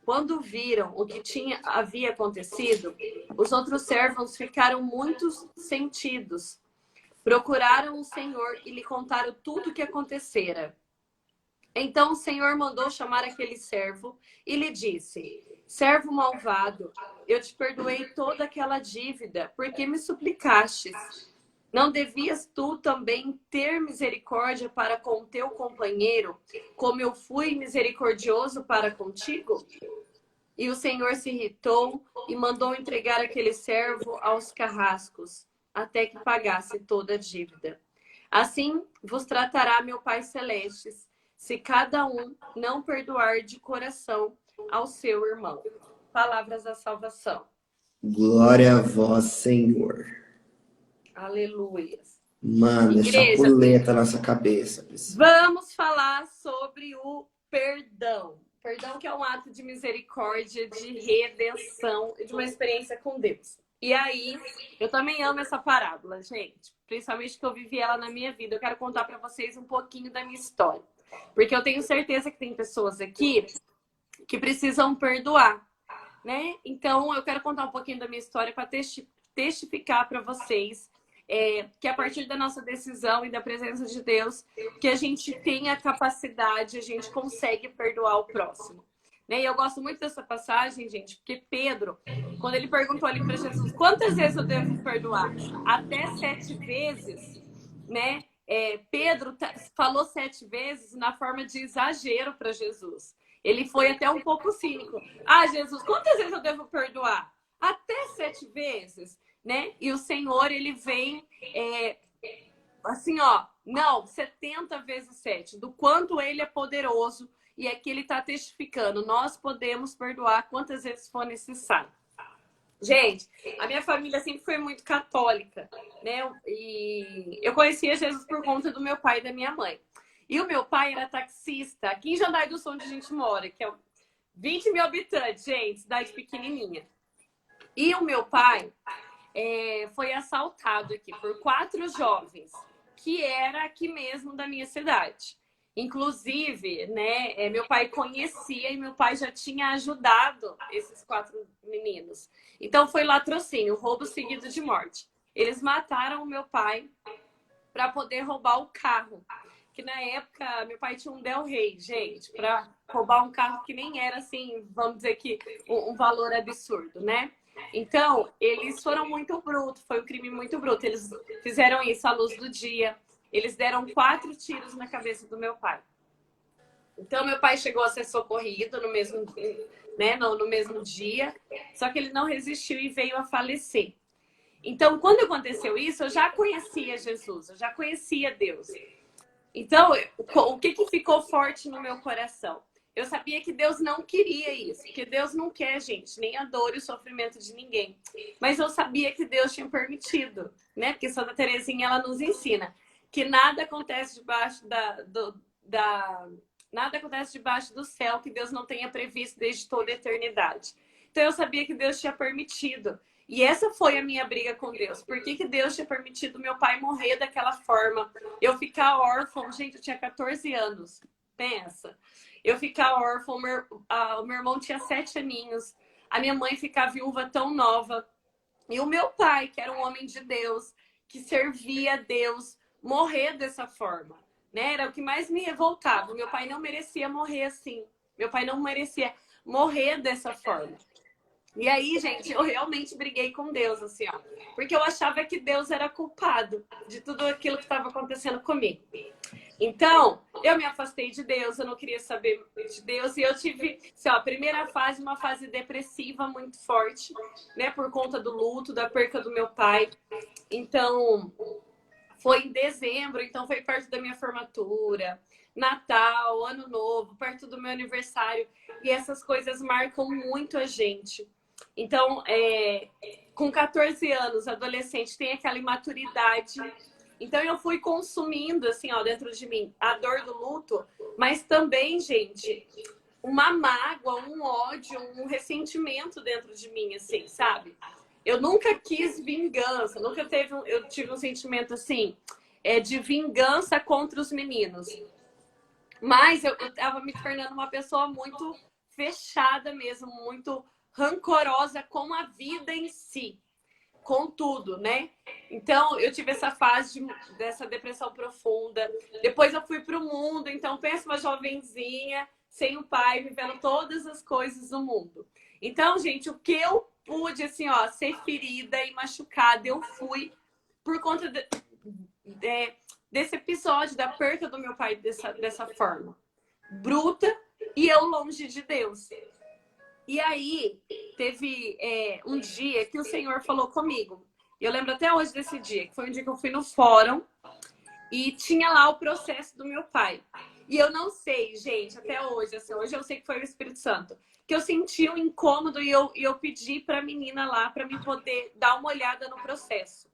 Quando viram o que havia acontecido, os outros servos ficaram muito sentidos. Procuraram o Senhor e lhe contaram tudo o que acontecera. Então o Senhor mandou chamar aquele servo e lhe disse: servo malvado, eu te perdoei toda aquela dívida, porque me suplicastes. Não devias tu também ter misericórdia para com teu companheiro, como eu fui misericordioso para contigo? E o Senhor se irritou e mandou entregar aquele servo aos carrascos, até que pagasse toda a dívida. Assim vos tratará meu Pai Celeste, se cada um não perdoar de coração ao seu irmão. Palavras da salvação. Glória a vós, Senhor. Aleluia. Manda chapuleta na nossa cabeça. Vamos falar sobre o perdão. Perdão que é um ato de misericórdia, de redenção e de uma experiência com Deus. E aí, eu também amo essa parábola, gente. Principalmente que eu vivi ela na minha vida. Eu quero contar para vocês um pouquinho da minha história. Porque eu tenho certeza que tem pessoas aqui que precisam perdoar, né? Então, eu quero contar um pouquinho da minha história para testificar para vocês que a partir da nossa decisão e da presença de Deus, que a gente tem a capacidade, a gente consegue perdoar o próximo. Né? E eu gosto muito dessa passagem, gente, porque Pedro, quando ele perguntou ali para Jesus, quantas vezes eu devo perdoar? Até 7 vezes, né? Pedro falou 7 vezes na forma de exagero para Jesus. Ele foi até um pouco cínico. Ah, Jesus, quantas vezes eu devo perdoar? Até 7 vezes, né? E o Senhor, ele vem assim, ó, não, 70 vezes 7, do quanto ele é poderoso. E aqui ele está testificando, nós podemos perdoar quantas vezes for necessário. Gente, a minha família sempre foi muito católica, né? E eu conhecia Jesus por conta do meu pai e da minha mãe. E o meu pai era taxista aqui em Jandai do Sul, onde a gente mora, que é 20 mil habitantes, gente, cidade pequenininha. E o meu pai foi assaltado aqui por 4 jovens, que era aqui mesmo da minha cidade. Inclusive, né, meu pai conhecia e meu pai já tinha ajudado esses 4 meninos. Então foi latrocínio, roubo seguido de morte. Eles mataram o meu pai para poder roubar o carro. Que na época meu pai tinha um Del Rey, gente, para roubar um carro que nem era assim, vamos dizer que um valor absurdo, né? Então, eles foram muito brutos, foi um crime muito bruto. Eles fizeram isso à luz do dia. Eles deram 4 tiros na cabeça do meu pai. Então, meu pai chegou a ser socorrido no mesmo, né, no mesmo dia, só que ele não resistiu e veio a falecer. Então, quando aconteceu isso, eu já conhecia Jesus, eu já conhecia Deus. Então, o que ficou forte no meu coração? Eu sabia que Deus não queria isso, porque Deus não quer, gente, nem a dor e o sofrimento de ninguém. Mas eu sabia que Deus tinha permitido, né? Porque Santa Teresinha, ela nos ensina que nada acontece debaixo nada acontece debaixo do céu que Deus não tenha previsto desde toda a eternidade. Então eu sabia que Deus tinha permitido. E essa foi a minha briga com Deus. Por que Deus tinha permitido meu pai morrer daquela forma? Eu ficar órfão, gente, eu tinha 14 anos. Pensa. Eu ficar órfã, o meu irmão tinha 7 aninhos, a minha mãe ficar viúva tão nova. E o meu pai, que era um homem de Deus, que servia a Deus, morrer dessa forma, né? Era o que mais me revoltava. Meu pai não merecia morrer assim. Meu pai não merecia morrer dessa forma. E aí, gente, eu realmente briguei com Deus, assim, ó. Porque eu achava que Deus era culpado de tudo aquilo que estava acontecendo comigo. Então, eu me afastei de Deus, eu não queria saber de Deus. E eu tive, assim, ó, a primeira fase, uma fase depressiva muito forte, né? Por conta do luto, da perca do meu pai. Então, foi em dezembro, então foi perto da minha formatura. Natal, Ano Novo, perto do meu aniversário. E essas coisas marcam muito a gente. Então, com 14 anos, adolescente tem aquela imaturidade. Então, eu fui consumindo, assim, ó, dentro de mim, a dor do luto, mas também, gente, uma mágoa, um ódio, um ressentimento dentro de mim, assim, sabe? Eu nunca quis vingança, eu tive um sentimento, assim, de vingança contra os meninos. Mas eu tava me tornando uma pessoa muito fechada mesmo, muito rancorosa com a vida em si, com tudo, né? Então, eu tive essa fase dessa depressão profunda. Depois eu fui para o mundo, então pensa uma jovenzinha, sem o pai, vivendo todas as coisas do mundo. Então, gente, o que eu pude, assim, ó, ser ferida e machucada, eu fui por conta desse episódio, da perda do meu pai dessa forma. Bruta e eu longe de Deus. E aí, teve um dia que o Senhor falou comigo. Eu lembro até hoje desse dia, que foi um dia que eu fui no fórum e tinha lá o processo do meu pai. E eu não sei, gente, até hoje, assim, hoje eu sei que foi o Espírito Santo, que eu senti um incômodo e eu pedi para a menina lá para me poder dar uma olhada no processo.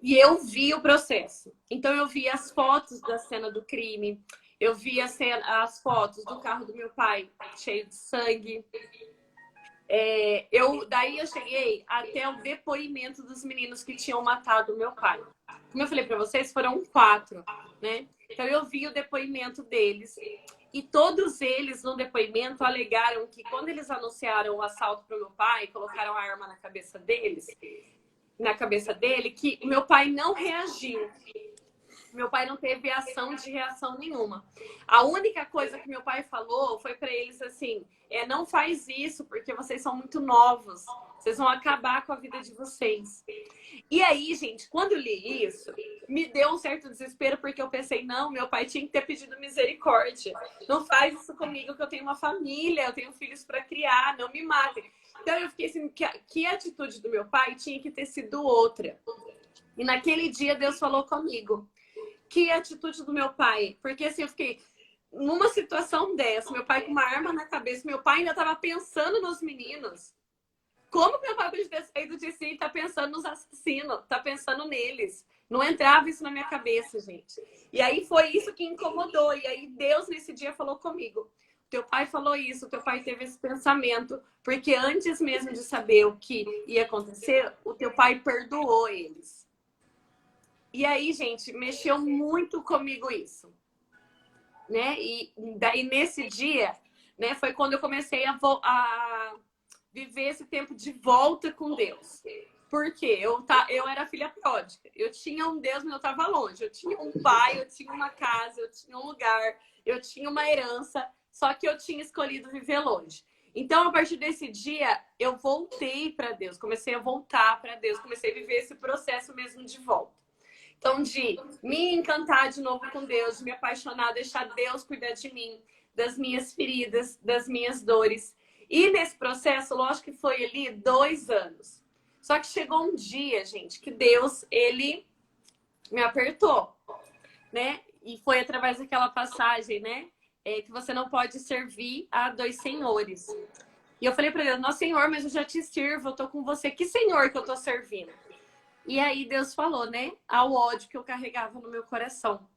E eu vi o processo. Então eu vi as fotos da cena do crime, eu vi as fotos do carro do meu pai cheio de sangue. Daí eu cheguei até o depoimento dos meninos que tinham matado o meu pai. Como eu falei para vocês, foram 4, né? Então eu vi o depoimento deles. E todos eles, no depoimento, alegaram que quando eles anunciaram o assalto para o meu pai, colocaram a arma na cabeça dele, que o meu pai não reagiu. Meu pai não teve ação de reação nenhuma. A única coisa que meu pai falou foi para eles assim: não faz isso porque vocês são muito novos. Vocês vão acabar com a vida de vocês. E aí, gente, quando eu li isso, me deu um certo desespero porque eu pensei: não, meu pai tinha que ter pedido misericórdia. Não faz isso comigo que eu tenho uma família, eu tenho filhos para criar, não me matem. Então eu fiquei assim, que a atitude do meu pai tinha que ter sido outra. E naquele dia Deus falou comigo. Que atitude do meu pai? Porque assim, eu fiquei numa situação dessa, meu pai com uma arma na cabeça, meu pai ainda estava pensando nos meninos. Como meu pai podia ter saído de si e tá pensando nos assassinos, tá pensando neles? Não entrava isso na minha cabeça, gente. E aí foi isso que incomodou. E aí Deus nesse dia falou comigo. Teu pai falou isso, teu pai teve esse pensamento, porque antes mesmo de saber o que ia acontecer, o teu pai perdoou eles. E aí, gente, mexeu muito comigo isso, né? E daí, nesse dia, né, foi quando eu comecei a viver esse tempo de volta com Deus. Porque eu era filha pródiga. Eu tinha um Deus, mas eu estava longe. Eu tinha um pai, eu tinha uma casa, eu tinha um lugar, eu tinha uma herança, só que eu tinha escolhido viver longe. Então, a partir desse dia, eu voltei para Deus, comecei a voltar para Deus, comecei a viver esse processo mesmo de volta. Então, de me encantar de novo com Deus, de me apaixonar, deixar Deus cuidar de mim, das minhas feridas, das minhas dores. E nesse processo, lógico que foi ali 2 anos. Só que chegou um dia, gente, que Deus, ele me apertou, né? E foi através daquela passagem, né? Que você não pode servir a 2 senhores. E eu falei para Deus: nossa, Senhor, mas eu já te sirvo, eu tô com você. Que Senhor que eu tô servindo? E aí Deus falou, né? Ao ódio que eu carregava no meu coração.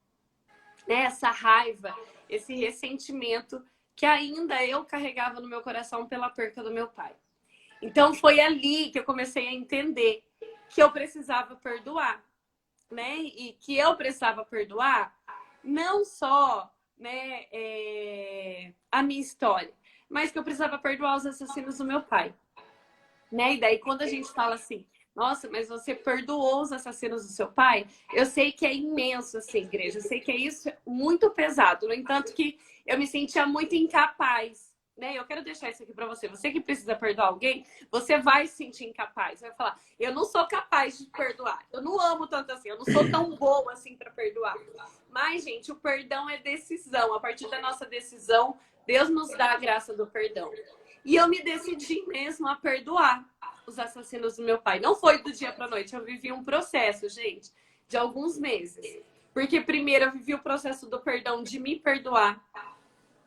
Né? Essa raiva, esse ressentimento que ainda eu carregava no meu coração pela perca do meu pai. Então foi ali que eu comecei a entender que eu precisava perdoar, né? E que eu precisava perdoar não só, né, a minha história, mas que eu precisava perdoar os assassinos do meu pai, né? E daí quando a gente fala assim: nossa, mas você perdoou os assassinos do seu pai? Eu sei que é imenso, assim, igreja. Eu sei que é isso muito pesado. No entanto, que eu me sentia muito incapaz, né? Eu quero deixar isso aqui pra você. Você que precisa perdoar alguém, você vai se sentir incapaz. Vai falar: eu não sou capaz de perdoar. Eu não amo tanto assim. Eu não sou tão boa assim pra perdoar. Mas, gente, o perdão é decisão. A partir da nossa decisão, Deus nos dá a graça do perdão. E eu me decidi mesmo a perdoar os assassinos do meu pai. Não foi do dia para a noite. Eu vivi um processo, gente, de alguns meses. Porque primeiro eu vivi o processo do perdão, de me perdoar.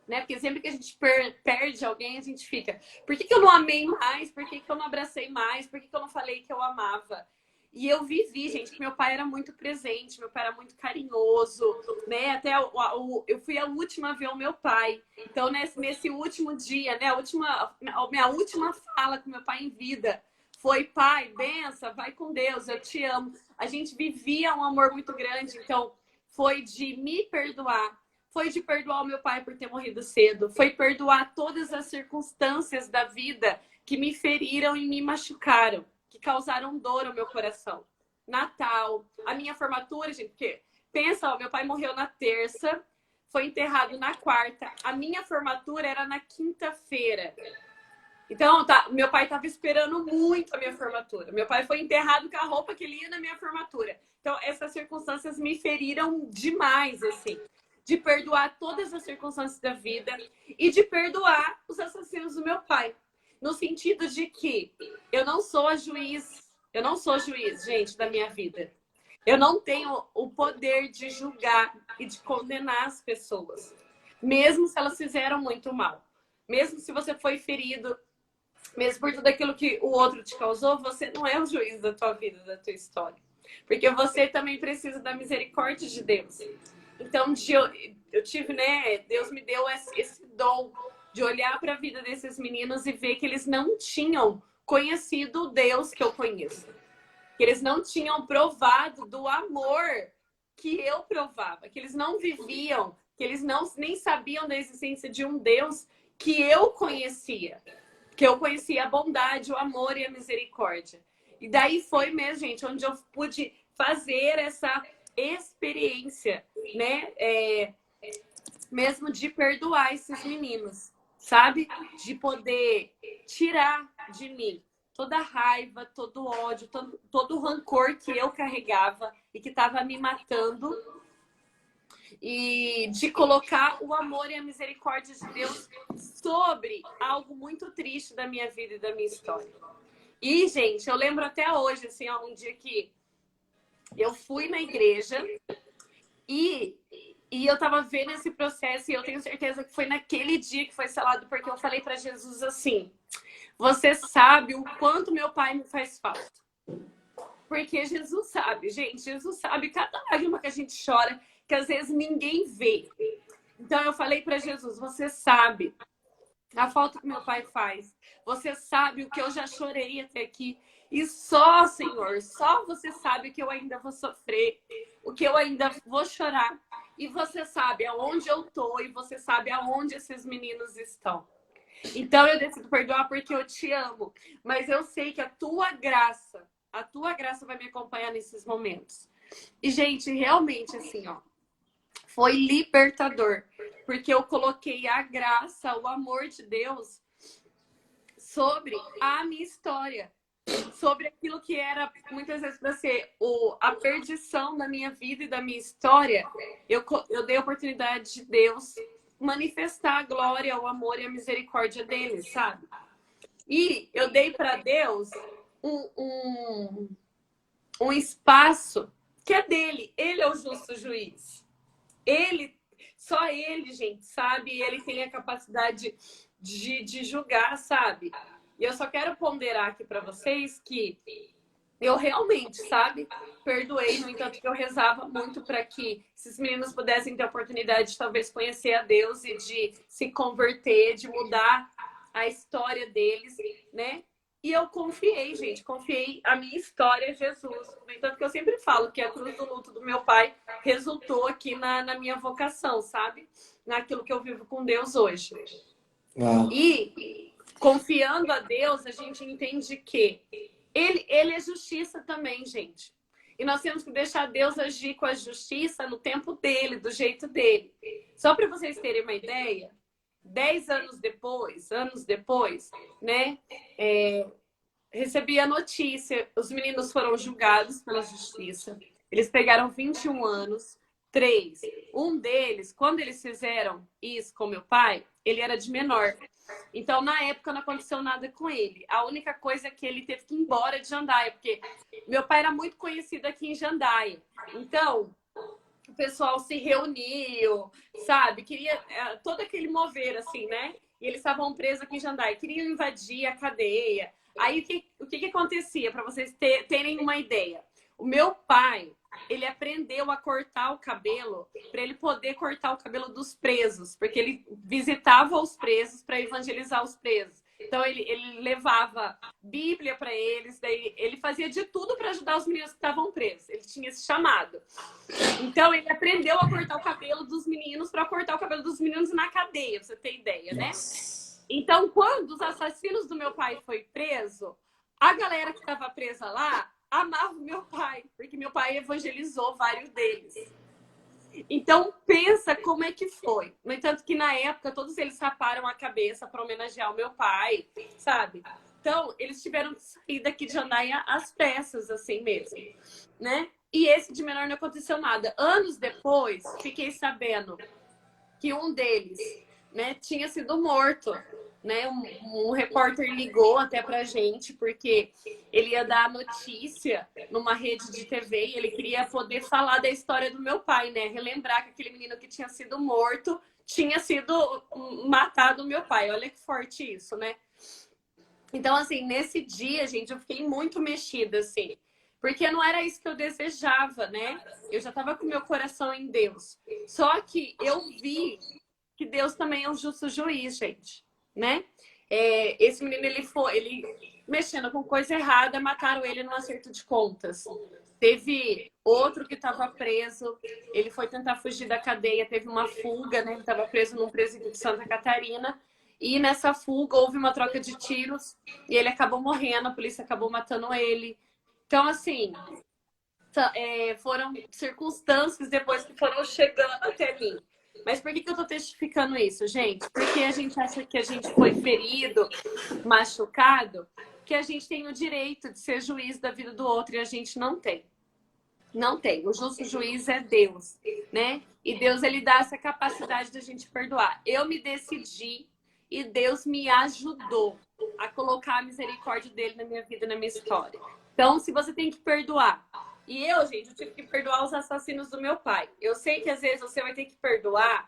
né? Porque sempre que a gente perde alguém, a gente fica, por que que eu não amei mais? Por que que eu não abracei mais? Por que que eu não falei que eu amava? E eu vivi, gente, que meu pai era muito presente, meu pai era muito carinhoso, né? Até eu fui a última a ver o meu pai. Então, nesse último dia, né? A minha última fala com meu pai em vida foi: pai, benção, vai com Deus, eu te amo. A gente vivia um amor muito grande, então foi de me perdoar. Foi de perdoar o meu pai por ter morrido cedo. Foi perdoar todas as circunstâncias da vida que me feriram e me machucaram, que causaram dor ao meu coração. Natal, a minha formatura, gente, porque pensa, ó, meu pai morreu na terça, foi enterrado na quarta, a minha formatura era na quinta-feira. Então, meu pai estava esperando muito a minha formatura. Meu pai foi enterrado com a roupa que ele ia na minha formatura. Então, essas circunstâncias me feriram demais, assim. De perdoar todas as circunstâncias da vida e de perdoar os assassinos do meu pai. No sentido de que eu não sou a juiz, gente, da minha vida. Eu não tenho o poder de julgar e de condenar as pessoas, mesmo se elas fizeram muito mal. Mesmo se você foi ferido, mesmo por tudo aquilo que o outro te causou, você não é o juiz da tua vida, da tua história. Porque você também precisa da misericórdia de Deus. Então, eu tive, né? Deus me deu esse dom de olhar para a vida desses meninos e ver que eles não tinham conhecido o Deus que eu conheço. Que eles não tinham provado do amor que eu provava. Que eles não viviam, que eles nem sabiam da existência de um Deus que eu conhecia. Que eu conhecia a bondade, o amor e a misericórdia. E daí foi mesmo, gente, onde eu pude fazer essa experiência, né? Mesmo de perdoar esses meninos, sabe? De poder tirar de mim toda a raiva, todo o ódio, todo o rancor que eu carregava e que estava me matando. E de colocar o amor e a misericórdia de Deus sobre algo muito triste da minha vida e da minha história. E, gente, eu lembro até hoje, assim, um dia que eu fui na igreja e eu tava vendo esse processo e eu tenho certeza que foi naquele dia que foi selado, porque eu falei para Jesus assim: você sabe o quanto meu pai me faz falta. Porque Jesus sabe, gente, Jesus sabe cada lágrima que a gente chora, que às vezes ninguém vê. Então eu falei para Jesus: você sabe a falta que meu pai faz. Você sabe o que eu já chorei até aqui. E só, Senhor, só você sabe que eu ainda vou sofrer, o que eu ainda vou chorar. E você sabe aonde eu tô e você sabe aonde esses meninos estão. Então eu decido perdoar porque eu te amo. Mas eu sei que a tua graça vai me acompanhar nesses momentos. E, gente, realmente, assim, ó, foi libertador. Porque eu coloquei a graça, o amor de Deus sobre a minha história. Sobre aquilo que era, muitas vezes, para ser a perdição da minha vida e da minha história. Eu dei a oportunidade de Deus manifestar a glória, o amor e a misericórdia dele, sabe? E eu dei para Deus um espaço que é dele. Ele é o justo juiz. Só ele, gente, sabe? Ele tem a capacidade de julgar, sabe? E eu só quero ponderar aqui para vocês que eu realmente, sabe, perdoei. No entanto, que eu rezava muito para que esses meninos pudessem ter a oportunidade de talvez conhecer a Deus e de se converter, de mudar a história deles, né? E eu confiei, gente, confiei a minha história a Jesus. No entanto, que eu sempre falo que a cruz do luto do meu pai resultou aqui na minha vocação, sabe? Naquilo que eu vivo com Deus hoje. Uau. E confiando a Deus, a gente entende que ele é justiça também, gente. E nós temos que deixar Deus agir com a justiça no tempo dele, do jeito dele. Só para vocês terem uma ideia, 10 anos depois, né? Recebi a notícia, os meninos foram julgados pela justiça. Eles pegaram 21 anos, 3. Um deles, quando eles fizeram isso com meu pai, ele era de menor. Então, na época, não aconteceu nada com ele. A única coisa é que ele teve que ir embora de Jandaia, porque meu pai era muito conhecido aqui em Jandaia. Então, o pessoal se reuniu, sabe? Queria todo aquele mover, assim, né? E eles estavam presos aqui em Jandai, queriam invadir a cadeia. Aí o que acontecia, para vocês terem uma ideia? O meu pai, ele aprendeu a cortar o cabelo para ele poder cortar o cabelo dos presos, porque ele visitava os presos para evangelizar os presos. Então ele levava Bíblia para eles, daí ele fazia de tudo para ajudar os meninos que estavam presos. Ele tinha esse chamado. Então ele aprendeu a cortar o cabelo dos meninos para cortar o cabelo dos meninos na cadeia, pra você ter ideia, né? Então, quando os assassinos do meu pai foi preso, a galera que estava presa lá amava o meu pai, porque meu pai evangelizou vários deles. Então, pensa como é que foi. No entanto, que na época, todos eles raparam a cabeça para homenagear o meu pai, sabe? Então, eles tiveram que sair daqui de Jandaia às pressas, assim mesmo, né? E esse de menor não aconteceu nada. Anos depois, fiquei sabendo que um deles, né, tinha sido morto. Né? Um repórter ligou até pra gente, porque ele ia dar notícia numa rede de TV e ele queria poder falar da história do meu pai, né? Relembrar que aquele menino que tinha sido morto tinha sido matado o meu pai. Olha que forte isso, né? Então, assim, nesse dia, gente, eu fiquei muito mexida, assim. Porque não era isso que eu desejava, né? Eu já estava com meu coração em Deus. Só que eu vi que Deus também é um justo juiz, gente, né? Esse menino, ele mexendo com coisa errada, mataram ele num acerto de contas. Teve outro que estava preso, ele foi tentar fugir da cadeia, teve uma fuga, né? Ele estava preso num presídio de Santa Catarina. E nessa fuga houve uma troca de tiros e ele acabou morrendo, a polícia acabou matando ele. Então, assim, foram circunstâncias depois que foram chegando até mim. Mas por que eu tô testificando isso, gente? Porque a gente acha que a gente foi ferido, machucado, que a gente tem o direito de ser juiz da vida do outro e a gente não tem. Não tem. O justo juiz é Deus, né? E Deus, ele dá essa capacidade da gente perdoar. Eu me decidi e Deus me ajudou a colocar a misericórdia dele na minha vida, na minha história. Então, se você tem que perdoar, e eu, gente, eu tive que perdoar os assassinos do meu pai. Eu sei que às vezes você vai ter que perdoar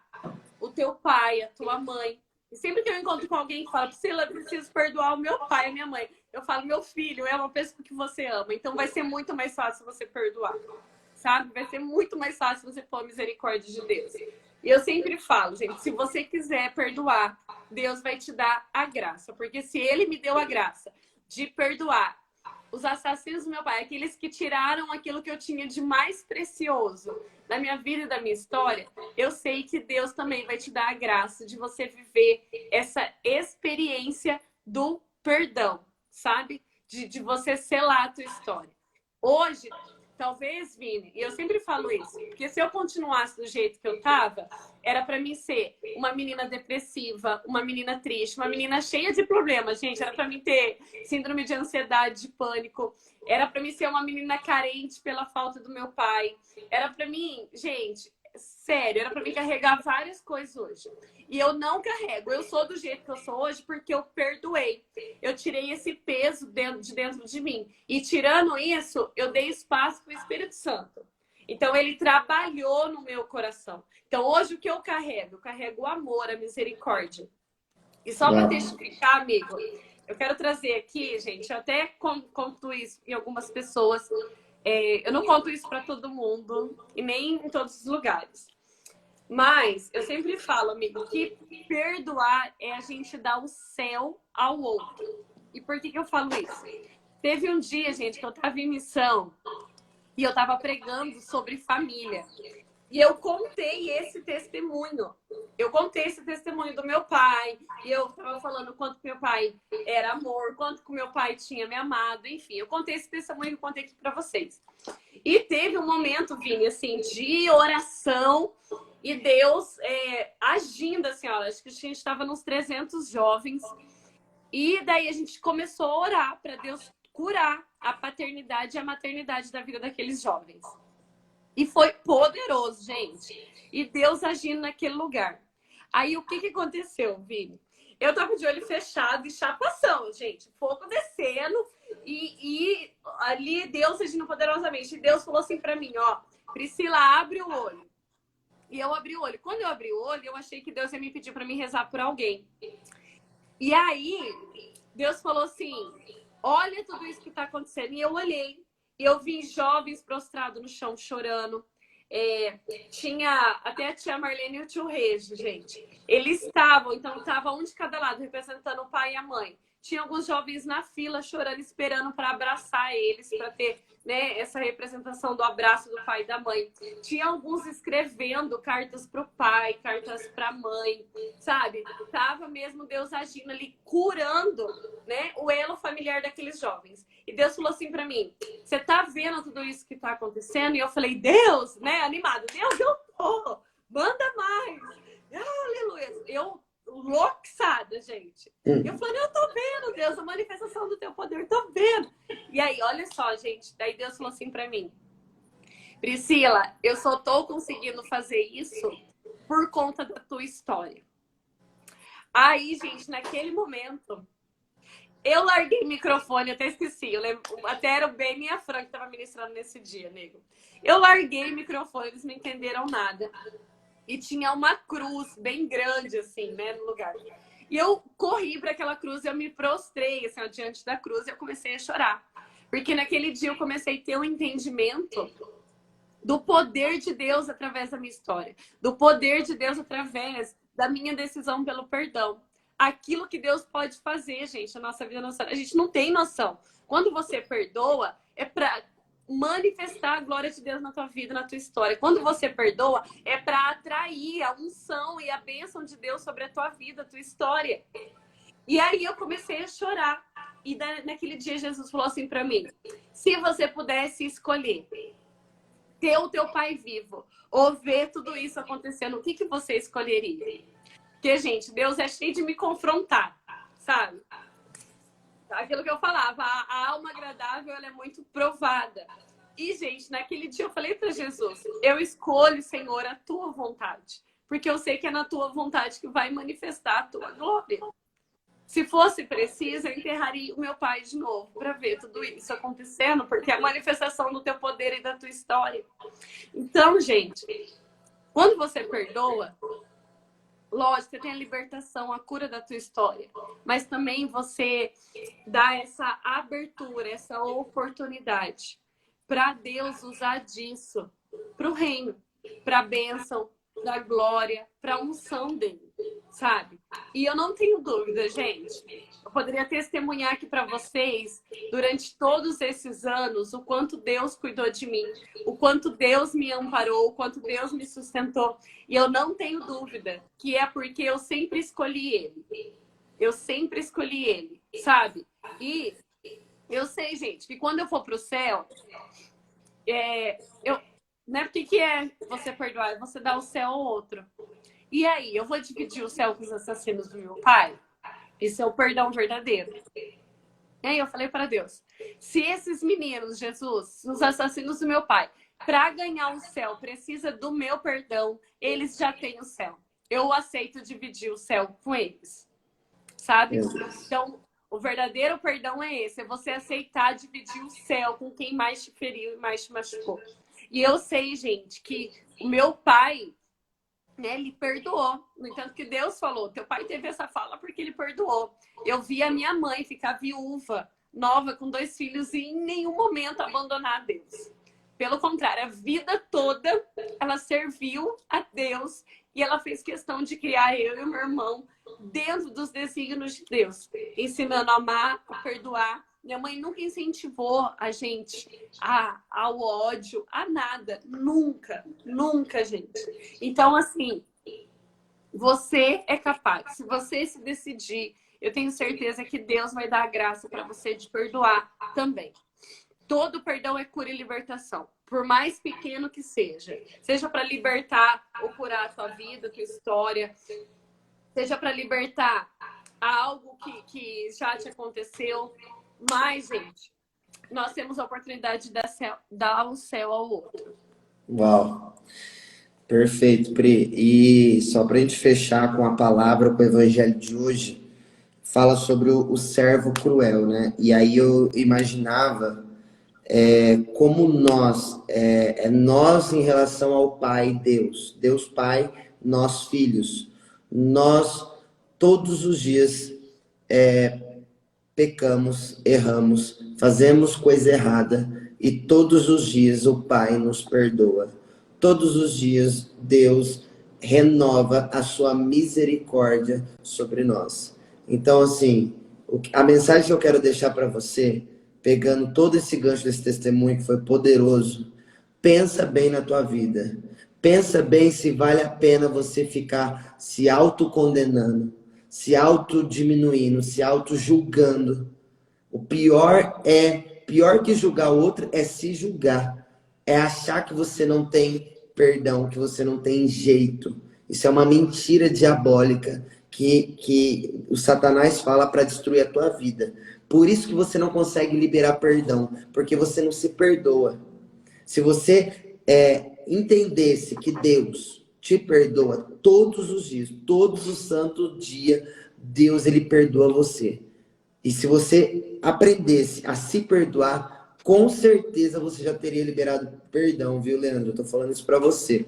o teu pai, a tua mãe. E sempre que eu encontro com alguém que fala, Priscila, eu preciso perdoar o meu pai, a minha mãe, eu falo, meu filho é uma pessoa que você ama, então vai ser muito mais fácil você perdoar, sabe? Vai ser muito mais fácil você pôr a misericórdia de Deus. E eu sempre falo, gente, se você quiser perdoar, Deus vai te dar a graça. Porque se ele me deu a graça de perdoar os assassinos do meu pai, aqueles que tiraram aquilo que eu tinha de mais precioso da minha vida e da minha história, eu sei que Deus também vai te dar a graça de você viver essa experiência do perdão, sabe? De você selar a tua história. Hoje, talvez, Vini, e eu sempre falo isso, porque se eu continuasse do jeito que eu tava, era pra mim ser uma menina depressiva, uma menina triste, uma menina cheia de problemas, gente. Era pra mim ter síndrome de ansiedade, de pânico. Era pra mim ser uma menina carente pela falta do meu pai. Era pra mim, gente, sério, era pra mim carregar várias coisas hoje. E eu não carrego. Eu sou do jeito que eu sou hoje porque eu perdoei. Eu tirei esse peso dentro de mim. E tirando isso, eu dei espaço para o Espírito Santo. Então, ele trabalhou no meu coração. Então, hoje, o que eu carrego? Eu carrego o amor, a misericórdia. E só para testificar, amigo, eu quero trazer aqui, gente, eu até conto isso em algumas pessoas. Eu não conto isso para todo mundo e nem em todos os lugares. Mas eu sempre falo, amigo, que perdoar é a gente dar o céu ao outro. E por que eu falo isso? Teve um dia, gente, que eu estava em missão e eu estava pregando sobre família. E eu contei esse testemunho. Eu contei esse testemunho do meu pai. E eu estava falando quanto meu pai era amor, quanto que meu pai tinha me amado. Enfim, eu contei esse testemunho e contei aqui para vocês. E teve um momento, Vini, assim, de oração e Deus agindo, assim, ó. Acho que a gente estava nos 300 jovens. E daí a gente começou a orar para Deus curar a paternidade e a maternidade da vida daqueles jovens. E foi poderoso, gente. E Deus agindo naquele lugar. Aí, o que aconteceu, Vini? Eu tava de olho fechado e chapação, gente. Fogo descendo. E ali, Deus agindo poderosamente. E Deus falou assim pra mim, ó. Priscila, abre o olho. E eu abri o olho. Quando eu abri o olho, eu achei que Deus ia me pedir para me rezar por alguém. E aí, Deus falou assim, olha tudo isso que está acontecendo. E eu olhei. E eu vi jovens prostrados no chão, chorando. Tinha até a tia Marlene e o tio Regi, gente. Eles estavam, então estava um de cada lado, representando o pai e a mãe. Tinha alguns jovens na fila chorando, esperando para abraçar eles, para ter, né, essa representação do abraço do pai e da mãe. Tinha alguns escrevendo cartas para o pai, cartas para a mãe, sabe? Tava mesmo Deus agindo ali, curando, né, o elo familiar daqueles jovens. E Deus falou assim para mim, você tá vendo tudo isso que tá acontecendo? E eu falei, Deus, né, animado, Deus, eu tô, manda mais. Aleluia. Eu louçada, gente. Eu falei, eu tô vendo, Deus, a manifestação do teu poder, tô vendo. E aí, olha só, gente, daí Deus falou assim pra mim, Priscila, eu só tô conseguindo fazer isso por conta da tua história. Aí, gente, naquele momento, eu larguei o microfone, até esqueci, eu lembro, até era o Ben e a Fran que tava ministrando nesse dia, nego. Eu larguei o microfone, eles não entenderam nada. E tinha uma cruz bem grande, assim, né, no lugar. E eu corri para aquela cruz, eu me prostrei, assim, ó, diante da cruz, e eu comecei a chorar. Porque naquele dia eu comecei a ter um entendimento do poder de Deus através da minha história. Do poder de Deus através da minha decisão pelo perdão. Aquilo que Deus pode fazer, gente, na nossa vida, a gente não tem noção. Quando você perdoa, é para manifestar a glória de Deus na tua vida, na tua história. Quando você perdoa, é para atrair a unção e a bênção de Deus sobre a tua vida, a tua história. E aí eu comecei a chorar. E naquele dia Jesus falou assim para mim, se você pudesse escolher ter o teu pai vivo ou ver tudo isso acontecendo, o que você escolheria? Porque, gente, Deus é cheio de me confrontar, sabe? Aquilo que eu falava, a alma agradável, ela é muito provada. E, gente, naquele dia eu falei para Jesus, eu escolho, Senhor, a tua vontade. Porque eu sei que é na tua vontade que vai manifestar a tua glória. Se fosse preciso, eu enterraria o meu pai de novo para ver tudo isso acontecendo, porque é a manifestação do teu poder e da tua história. Então, gente, quando você perdoa, lógico, você tem a libertação, a cura da tua história. Mas também você dá essa abertura, essa oportunidade para Deus usar disso para o reino, para a bênção da glória, para a unção dele, sabe? E eu não tenho dúvida, gente. Eu poderia testemunhar aqui para vocês, durante todos esses anos, o quanto Deus cuidou de mim, o quanto Deus me amparou, o quanto Deus me sustentou. E eu não tenho dúvida que é porque eu sempre escolhi Ele. Eu sempre escolhi Ele, sabe? E eu sei, gente, que quando eu for pro céu, né? Porque que é você perdoar? É você dar o céu ao outro. E aí, eu vou dividir o céu com os assassinos do meu pai? Isso é o perdão verdadeiro. E aí eu falei para Deus, se esses meninos, Jesus, os assassinos do meu pai, para ganhar o céu, precisa do meu perdão, eles já têm o céu. Eu aceito dividir o céu com eles. Sabe? Então, o verdadeiro perdão é esse. É você aceitar dividir o céu com quem mais te feriu e mais te machucou. E eu sei, gente, que o meu pai, né, ele perdoou. No entanto, que Deus falou, teu pai teve essa fala porque ele perdoou. Eu vi a minha mãe ficar viúva, nova, com 2 filhos e em nenhum momento abandonar a Deus. Pelo contrário, a vida toda ela serviu a Deus e ela fez questão de criar eu e o meu irmão dentro dos desígnios de Deus, ensinando a amar, a perdoar. Minha mãe nunca incentivou a gente ao ódio, a nada. Nunca, nunca, gente. Então, assim, você é capaz. Se você se decidir, eu tenho certeza que Deus vai dar a graça para você de perdoar também. Todo perdão é cura e libertação. Por mais pequeno que seja. Seja para libertar ou curar a tua vida, a tua história. Seja para libertar algo que já te aconteceu. Mas, gente, nós temos a oportunidade de dar o céu ao outro. Uau! Perfeito, Pri. E só para a gente fechar com a palavra, com o evangelho de hoje, fala sobre o servo cruel, né? E aí eu imaginava como nós, nós em relação ao Pai, Deus. Deus Pai, nós filhos. Nós, todos os dias, pecamos, erramos, fazemos coisa errada e todos os dias o Pai nos perdoa. Todos os dias Deus renova a sua misericórdia sobre nós. Então, assim, a mensagem que eu quero deixar para você, pegando todo esse gancho desse testemunho que foi poderoso, pensa bem na tua vida. Pensa bem se vale a pena você ficar se autocondenando, se autodiminuindo, se autojulgando. O pior que julgar o outro é se julgar. É achar que você não tem perdão, que você não tem jeito. Isso é uma mentira diabólica que o Satanás fala para destruir a tua vida. Por isso que você não consegue liberar perdão, porque você não se perdoa. Se você entendesse que Deus te perdoa todos os dias, todos os santos dias, Deus ele perdoa você. E se você aprendesse a se perdoar, com certeza você já teria liberado perdão, viu, Leandro? Eu tô falando isso para você.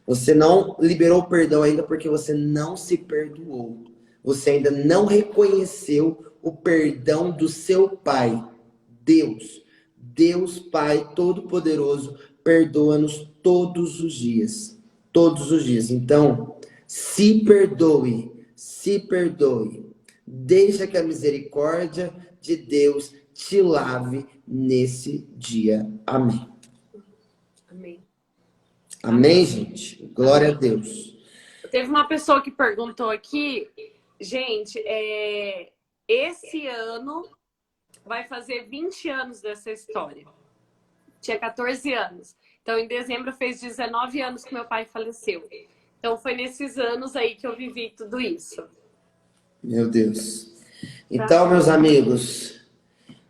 Você não liberou o perdão ainda porque você não se perdoou. Você ainda não reconheceu o perdão do seu Pai, Deus. Deus Pai Todo-Poderoso, perdoa-nos todos os dias. Todos os dias. Então, se perdoe. Se perdoe. Deixa que a misericórdia de Deus te lave nesse dia. Amém. Amém. Amém, gente? Glória a Deus. Teve uma pessoa que perguntou aqui, gente, esse ano vai fazer 20 anos dessa história. Tinha 14 anos. Então, em dezembro, fez 19 anos que meu pai faleceu. Então, foi nesses anos aí que eu vivi tudo isso. Meu Deus. Então, meus amigos,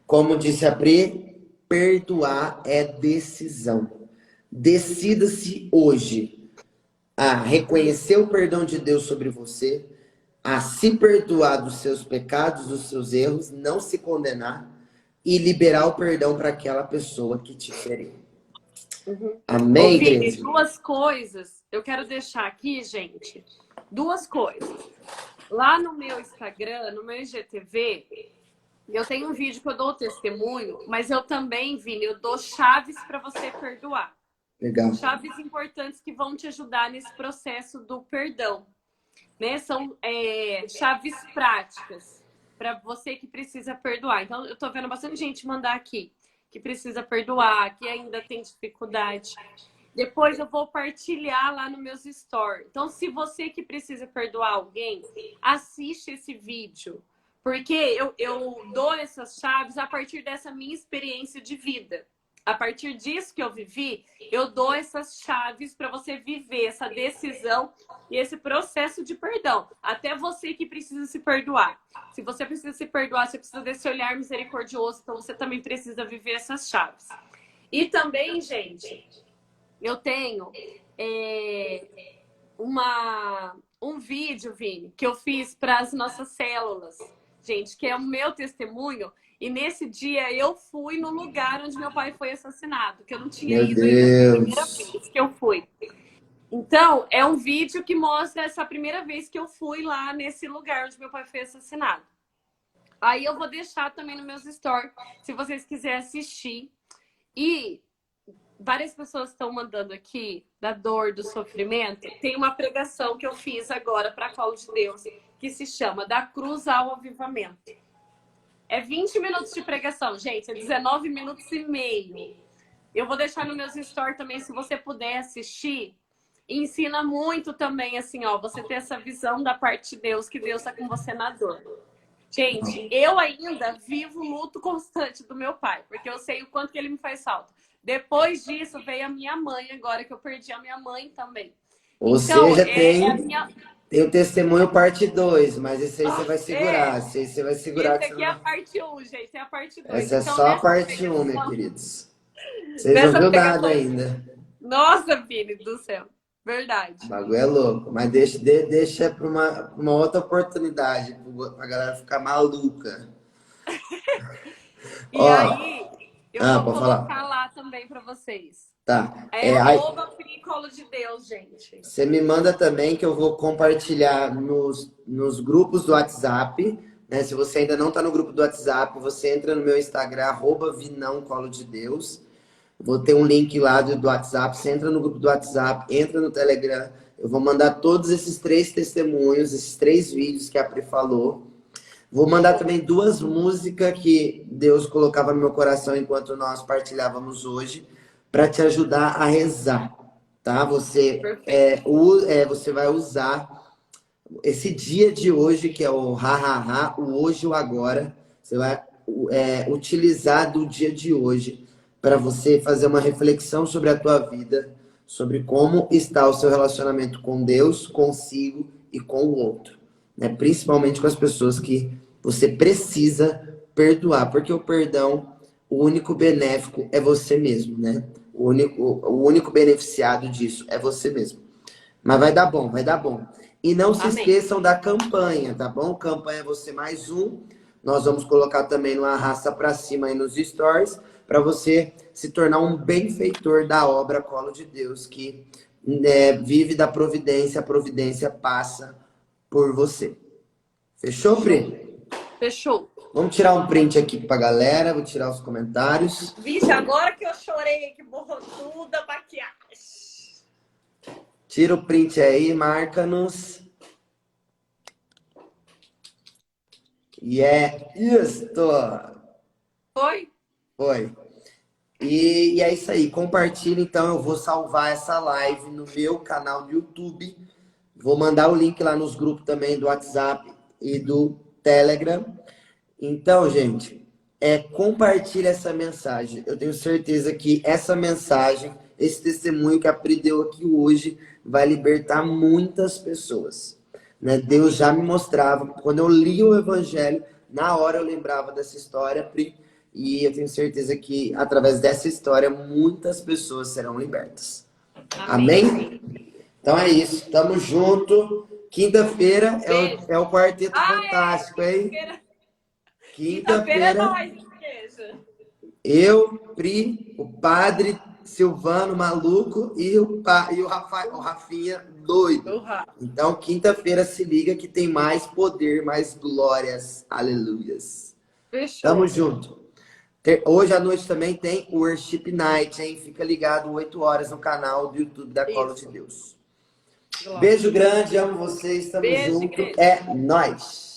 como disse a Pri, perdoar é decisão. Decida-se hoje a reconhecer o perdão de Deus sobre você, a se perdoar dos seus pecados, dos seus erros, não se condenar e liberar o perdão para aquela pessoa que te feriu. Amém, igreja? Duas coisas eu quero deixar aqui, gente. Duas coisas. Lá no meu Instagram, no meu IGTV, eu tenho um vídeo que eu dou testemunho, mas eu também, Vini, eu dou chaves para você perdoar. Legal. Chaves importantes que vão te ajudar nesse processo do perdão. Né? São chaves práticas para você que precisa perdoar. Então, eu tô vendo bastante gente mandar aqui que precisa perdoar, que ainda tem dificuldade. Depois eu vou partilhar lá no meus stories. Então, se você que precisa perdoar alguém, assiste esse vídeo. Porque eu dou essas chaves a partir dessa minha experiência de vida. A partir disso que eu vivi, eu dou essas chaves para você viver essa decisão e esse processo de perdão. Até você que precisa se perdoar. Se você precisa se perdoar, você precisa desse olhar misericordioso, então você também precisa viver essas chaves. E também, gente, eu tenho um vídeo, Vini, que eu fiz para as nossas células, gente, que é o meu testemunho. E nesse dia eu fui no lugar onde meu pai foi assassinado, que eu não tinha ido ainda, foi a primeira vez que eu fui. Então, é um vídeo que mostra essa primeira vez que eu fui lá nesse lugar onde meu pai foi assassinado. Aí eu vou deixar também nos meus stories, se vocês quiserem assistir. E várias pessoas estão mandando aqui da dor, do sofrimento. Tem uma pregação que eu fiz agora para a Colo de Deus, que se chama Da Cruz ao Avivamento. É 20 minutos de pregação, gente. É 19 minutos e meio. Eu vou deixar nos meus stories também, se você puder assistir. E ensina muito também, assim, ó, você ter essa visão da parte de Deus, que Deus está com você na dor. Gente, eu ainda vivo o luto constante do meu pai, porque eu sei o quanto que ele me faz falta. Depois disso, veio a minha mãe agora, que eu perdi a minha mãe também. Ou então, seja, tem o testemunho parte 2, mas esse aí você vai segurar. Esse aí você vai segurar. Esse aqui é a parte 1, gente, é a parte 2. Essa então, é só a parte 1, meus queridos. Vocês não viu nada ainda. Nossa, Vini do céu. Verdade. O bagulho é louco. Mas deixa para uma outra oportunidade, para a galera ficar maluca. E aí, Eu Ah, vou pode colocar falar. lá também para vocês. Tá. É Aí arroba Colo de Deus, gente. você me manda também que eu vou compartilhar nos grupos do WhatsApp, né? Se você ainda não está no grupo do WhatsApp, você entra no meu Instagram, arroba Vinão Colo de Deus. Vou ter um link lá do WhatsApp. Você entra no grupo do WhatsApp, entra no Telegram. Eu vou mandar todos esses 3 testemunhos, esses 3 vídeos que a Pri falou. Vou mandar também 2 músicas que Deus colocava no meu coração enquanto nós partilhávamos hoje, para te ajudar a rezar, tá? Perfeito. Você vai usar esse dia de hoje, que é o ha, o hoje e o agora. Você vai utilizar do dia de hoje para você fazer uma reflexão sobre a tua vida, sobre como está o seu relacionamento com Deus, consigo e com o outro, né? Principalmente com as pessoas que você precisa perdoar, porque o perdão, o único benéfico é você mesmo, né? O único beneficiado disso é você mesmo. Mas vai dar bom, vai dar bom. E não se Amém. esqueçam da campanha, tá bom? Campanha Você Mais Um. Nós vamos colocar também no Arrasta Pra Cima aí nos stories, para você se tornar um benfeitor da obra Colo de Deus, que vive da providência, a providência passa por você. Fechou, Pri? Fechou. Vamos tirar um print aqui pra galera, vou tirar os comentários. Vixe, agora que eu chorei, que borrou tudo a maquiagem. Tira o print aí, marca-nos. E é isto. Foi? Foi. E é isso aí. Compartilha, então. Eu vou salvar essa live no meu canal do YouTube. Vou mandar o link lá nos grupos também do WhatsApp e do Telegram. Então, gente, compartilha essa mensagem. Eu tenho certeza que essa mensagem, esse testemunho que a Pri deu aqui hoje, vai libertar muitas pessoas, né? Deus já me mostrava. Quando eu li o Evangelho, na hora eu lembrava dessa história, Pri. E eu tenho certeza que, através dessa história, muitas pessoas serão libertas. Amém. Amém? Então é isso. Tamo junto. Quinta-feira é o Quarteto Fantástico, hein? Quinta-feira é Quinta-feira, nóis, igreja. eu, Pri, o Padre Silvano maluco e o Rafinha doido. Uhum. Então, quinta-feira se liga que tem mais poder, mais glórias. Aleluias. Fechou. Tamo junto. Hoje à noite também tem o Worship Night, hein? Fica ligado 8 horas no canal do YouTube da Colo de Deus. Glória. Beijo grande, amo vocês, tamo Beijo, junto. igreja. É nóis.